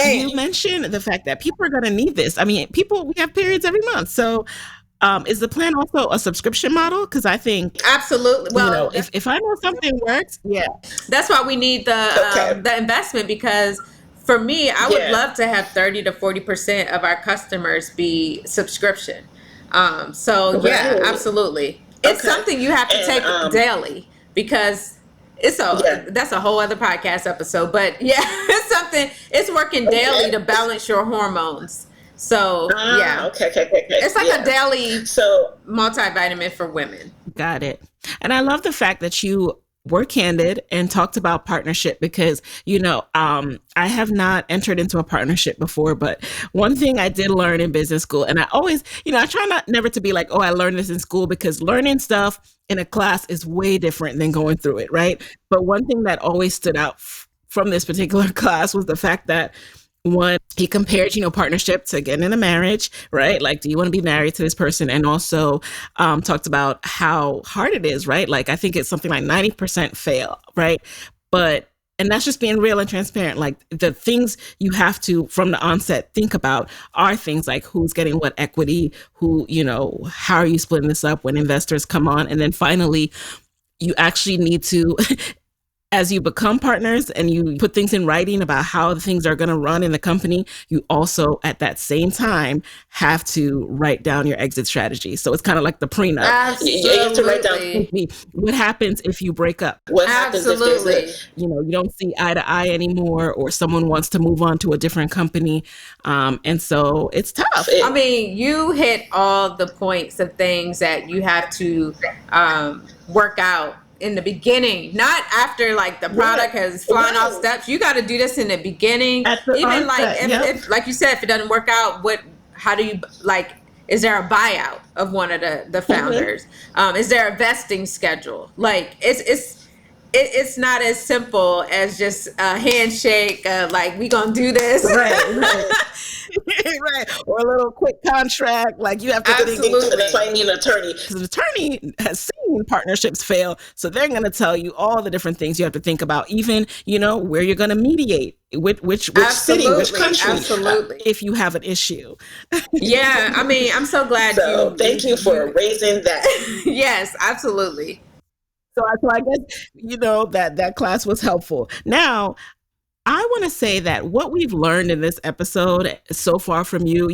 You mentioned the fact that people are going to need this. I mean, we have periods every month. So is the plan also a subscription model? Because I think absolutely. Well, you know, if I know something works, that's why we need the investment, because for me, I would love to have 30 to 40% of our customers be subscription. So absolutely. It's something you have to take daily, because that's a whole other podcast episode. But it's working daily to balance your hormones. So it's like a daily multivitamin for women. Got it. And I love the fact that you were candid and talked about partnership, because, you know, I have not entered into a partnership before, but one thing I did learn in business school, and I always, you know, I try never to be like, oh, I learned this in school, because learning stuff in a class is way different than going through it, right? But one thing that always stood out from this particular class was the fact that, one, he compared, you know, partnership to getting in a marriage, right? Like, do you want to be married to this person? And also talked about how hard it is, right? Like, I think it's something like 90% fail, right? And that's just being real and transparent. Like, the things you have to, from the onset, think about are things like who's getting what equity, who, you know, how are you splitting this up when investors come on? And then finally, you actually need to as you become partners and you put things in writing about how the things are going to run in the company, you also at that same time have to write down your exit strategy. So it's kind of like the prenup. Absolutely. You have to write down what happens if you break up. What happens if there's you don't see eye to eye anymore, or someone wants to move on to a different company. And so it's tough. I mean, you hit all the points of things that you have to work out in the beginning, not after like the product has flown off steps. You got to do this in the beginning. Even like if like you said, if it doesn't work out, how do you, like, is there a buyout of one of the founders? Is there a vesting schedule? Like, it's not as simple as just a handshake, like, we gonna do this. Right. Or a little quick contract. Like, you have to Absolutely. That's why you need an attorney. Because an attorney has seen partnerships fail. So they're going to tell you all the different things you have to think about, even, where you're going to mediate, which city, which country. Absolutely. If you have an issue. Yeah. I mean, I'm so glad thank you for raising that. Yes, absolutely. So I guess, that class was helpful. Now, I want to say that what we've learned in this episode so far from you,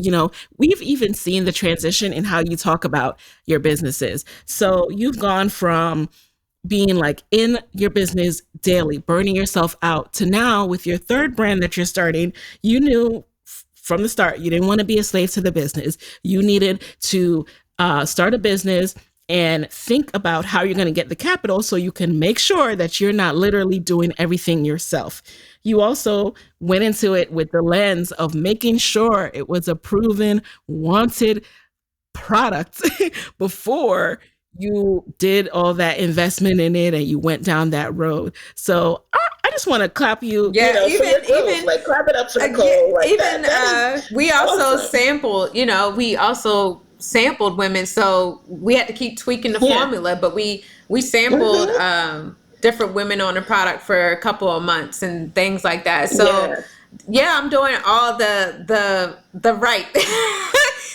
we've even seen the transition in how you talk about your businesses. So you've gone from being like in your business daily, burning yourself out, to now with your third brand that you're starting, you knew from the start, you didn't want to be a slave to the business. You needed to start a business and think about how you're going to get the capital so you can make sure that you're not literally doing everything yourself. You also went into it with the lens of making sure it was a proven, wanted product before you did all that investment in it and you went down that road. So I just want to clap you, Yeah, for your growth. Like, clap it up for Necole. Like, even that is we also awesome. sampled. We also sampled women, so we had to keep tweaking the Yeah. formula. But we sampled different women on the product for a couple of months and things like that. So Yeah. yeah, I'm doing all the right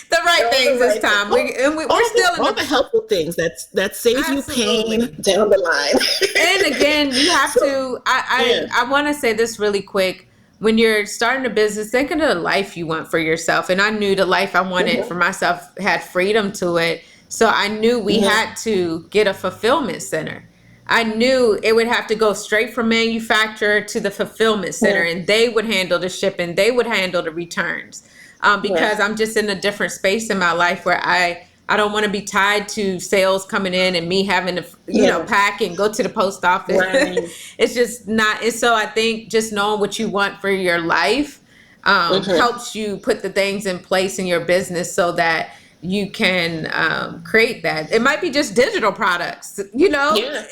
the right All things the this right time. things. We're still in All the helpful things that save you pain absolutely. down the line. And again, you have So, to. yeah. I want to say this really quick. When you're starting a business, think of the life you want for yourself. And I knew the life I wanted for myself had freedom to it. So I knew we had to get a fulfillment center. I knew it would have to go straight from manufacturer to the fulfillment center, and they would handle the shipping. They would handle the returns, because I'm just in a different space in my life where I don't want to be tied to sales coming in and me having to pack and go to the post office. Right. It's just not. And so I think just knowing what you want for your life helps you put the things in place in your business so that you can create that. It might be just digital products, Yeah.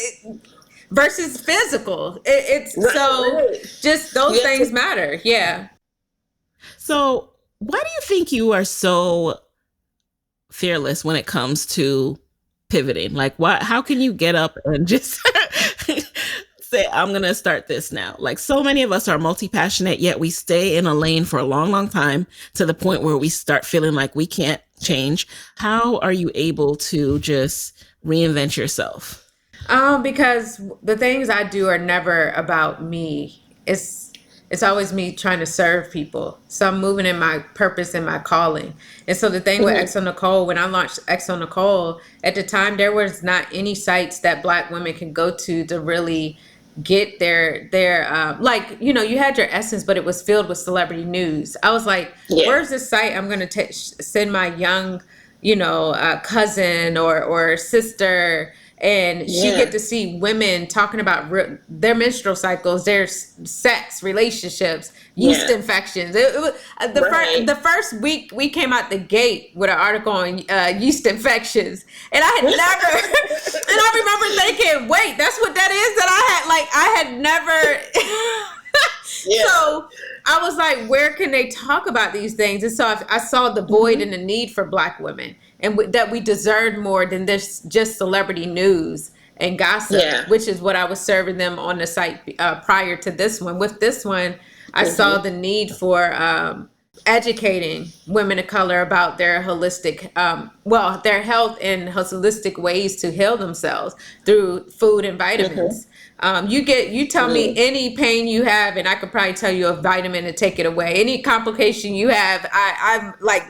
versus physical. It's so Right. just those You have things to. matter. Yeah. So, why do you think you are so fearless when it comes to pivoting? Like, how can you get up and just say, I'm going to start this now? Like, so many of us are multi-passionate, yet we stay in a lane for a long, long time to the point where we start feeling like we can't change. How are you able to just reinvent yourself? Because the things I do are never about me. It's always me trying to serve people. So I'm moving in my purpose and my calling. And so the thing with xoNecole, when I launched xoNecole, at the time there was not any sites that Black women can go to really get their like, you had your essence, but it was filled with celebrity news. I was like, where's this site I'm going to send my young cousin or sister, and she get to see women talking about their menstrual cycles, their sex, relationships, yeast infections. It was the first week we came out the gate with an article on yeast infections, and I had never, and I remember thinking, wait, that's what that is that I had never. So I was like, where can they talk about these things? And so I saw the void and the need for Black women, and that we deserved more than this just celebrity news and gossip, which is what I was serving them on the site prior to this one. With this one, I saw the need for educating women of color about their holistic, their health and holistic ways to heal themselves through food and vitamins. You tell me any pain you have, and I could probably tell you a vitamin to take it away. Any complication you have, I'm like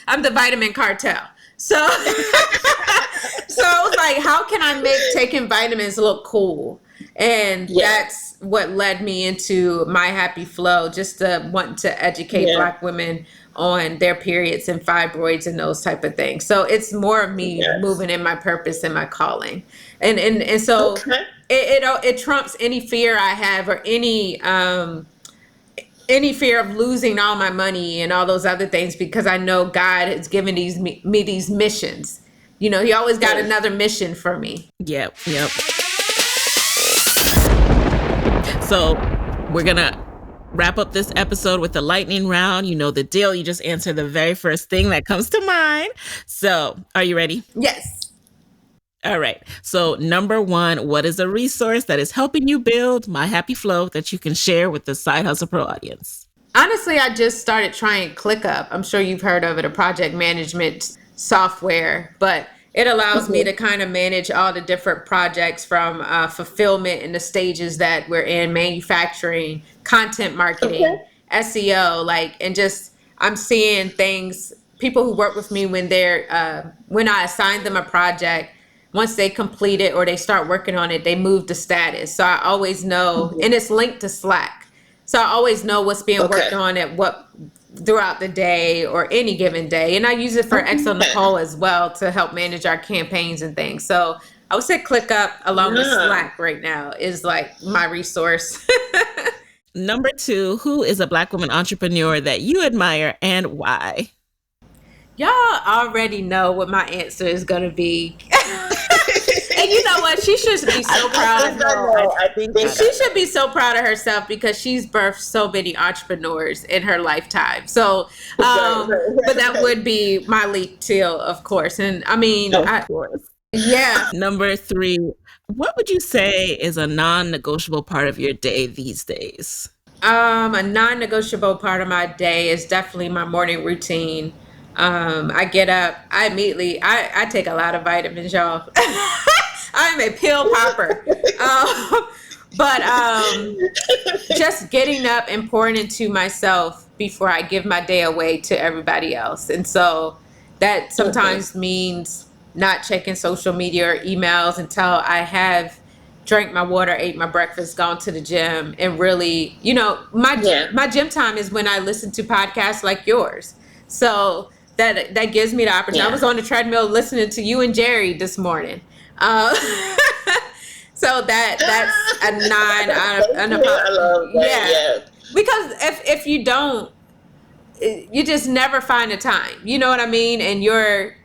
I'm the vitamin cartel. So, so I was like, how can I make taking vitamins look cool? And that's what led me into My Happy Flo, just to want to educate Black women on their periods and fibroids and those type of things. So it's more of me moving in my purpose and my calling. And so it trumps any fear I have, or any fear of losing all my money and all those other things, because I know God has given me these missions. He always got another mission for me. Yep. So we're going to wrap up this episode with the lightning round. You know the deal. You just answer the very first thing that comes to mind. So are you ready? Yes. All right. So number one, what is a resource that is helping you build My Happy Flo that you can share with the Side Hustle Pro audience? Honestly, I just started trying ClickUp. I'm sure you've heard of it, a project management software, but it allows me to kind of manage all the different projects from fulfillment in the stages that we're in, manufacturing, content marketing, SEO, and just I'm seeing things, people who work with me when I assign them a project, once they complete it or they start working on it, they move the status. So I always know, and it's linked to Slack. So I always know what's being worked on at what throughout the day or any given day. And I use it for xoNecole as well to help manage our campaigns and things. So I would say ClickUp along with Slack right now is like my resource. Number two, who is a Black woman entrepreneur that you admire and why? Y'all already know what my answer is going to be. what? She should be so proud of herself. I think She should be so proud of herself because she's birthed so many entrepreneurs in her lifetime. So, but that would be my lead teal, of course. And I mean, of course. Yeah. Number 3, what would you say is a non-negotiable part of your day these days? A non-negotiable part of my day is definitely my morning routine. I get up, I take a lot of vitamins, y'all. I'm a pill popper. But just getting up and pouring into myself before I give my day away to everybody else. And so that sometimes means not checking social media or emails until I have drank my water, ate my breakfast, gone to the gym, and really, my gym time is when I listen to podcasts like yours. So that gives me the opportunity. I was on the treadmill listening to you and Jerry this morning. So that's a 9 out of I love that. Because if you don't, you just never find the time. You know what I mean? And you're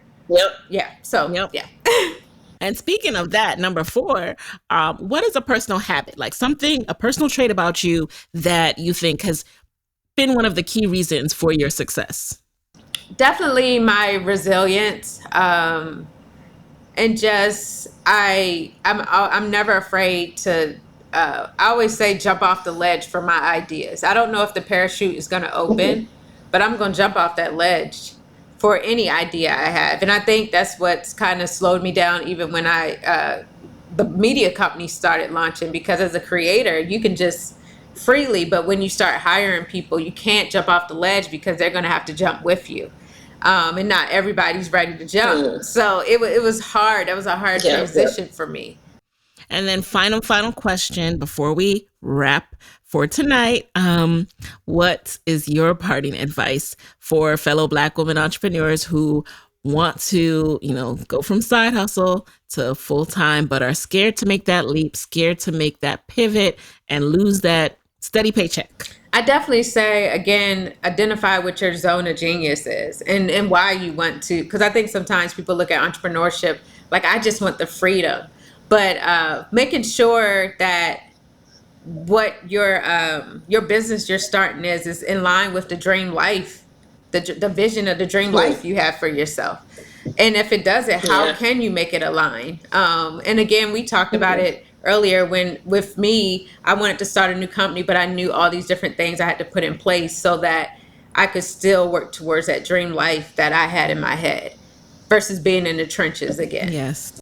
And speaking of that, number 4, what is a personal habit, like a personal trait about you that you think has been one of the key reasons for your success? Definitely my resilience. And just, I'm never afraid to, I always say jump off the ledge for my ideas. I don't know if the parachute is going to open, but I'm going to jump off that ledge for any idea I have. And I think that's what's kind of slowed me down even when the media company started launching, because as a creator, you can just freely, but when you start hiring people, you can't jump off the ledge because they're going to have to jump with you. And not everybody's ready to jump. So it was hard. That was a hard transition for me. And then final question before we wrap for tonight. What is your parting advice for fellow Black women entrepreneurs who want to, go from side hustle to full-time, but are scared to make that leap, scared to make that pivot and lose that steady paycheck? I definitely say, again, identify what your zone of genius is and why you want to, because I think sometimes people look at entrepreneurship like, I just want the freedom, but making sure that what your business you're starting is in line with the dream life, the vision of the dream life you have for yourself. And if it doesn't, how can you make it align? And again, we talked about it earlier when with me, I wanted to start a new company, but I knew all these different things I had to put in place so that I could still work towards that dream life that I had in my head versus being in the trenches again. Yes.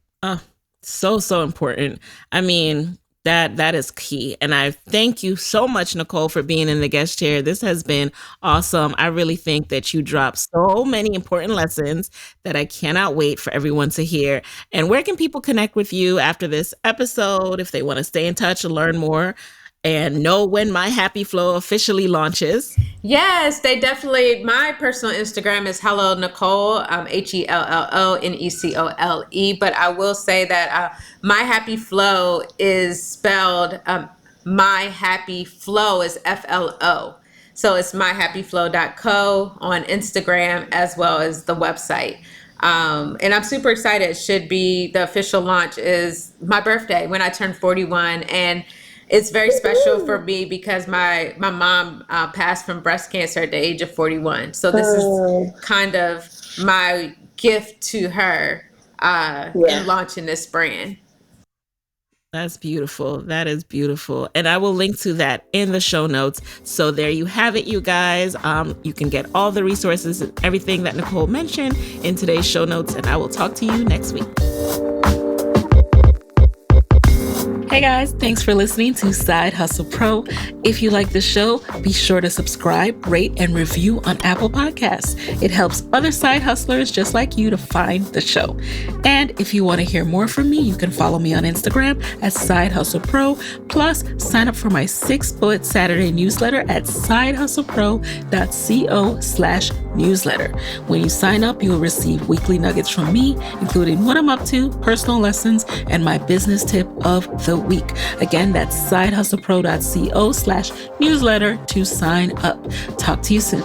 So important. I mean, that is key. And I thank you so much, Necole, for being in the guest chair. This has been awesome. I really think that you dropped so many important lessons that I cannot wait for everyone to hear. And where can people connect with you after this episode if they want to stay in touch and learn more and know when My Happy Flo officially launches? Yes, they definitely. My personal Instagram is Hello Necole, HELLONECOLE. But I will say that My Happy Flo is spelled My Happy Flo is FLO. So it's myhappyflo.co on Instagram as well as the website. And I'm super excited. It should be the official launch is my birthday when I turned 41. And it's very special for me because my mom passed from breast cancer at the age of 41. So this is kind of my gift to her in launching this brand. That's beautiful. That is beautiful. And I will link to that in the show notes. So there you have it, you guys. You can get all the resources and everything that Necole mentioned in today's show notes. And I will talk to you next week. Hey guys, thanks for listening to Side Hustle Pro. If you like the show, be sure to subscribe, rate, and review on Apple Podcasts. It helps other side hustlers just like you to find the show. And if you want to hear more from me, you can follow me on Instagram at Side Hustle Pro. Plus, sign up for my 6-bullet Saturday newsletter at sidehustlepro.co/newsletter. When you sign up, you'll receive weekly nuggets from me, including what I'm up to, personal lessons, and my business tip of the week. Again, that's sidehustlepro.co/newsletter to sign up. Talk to you soon.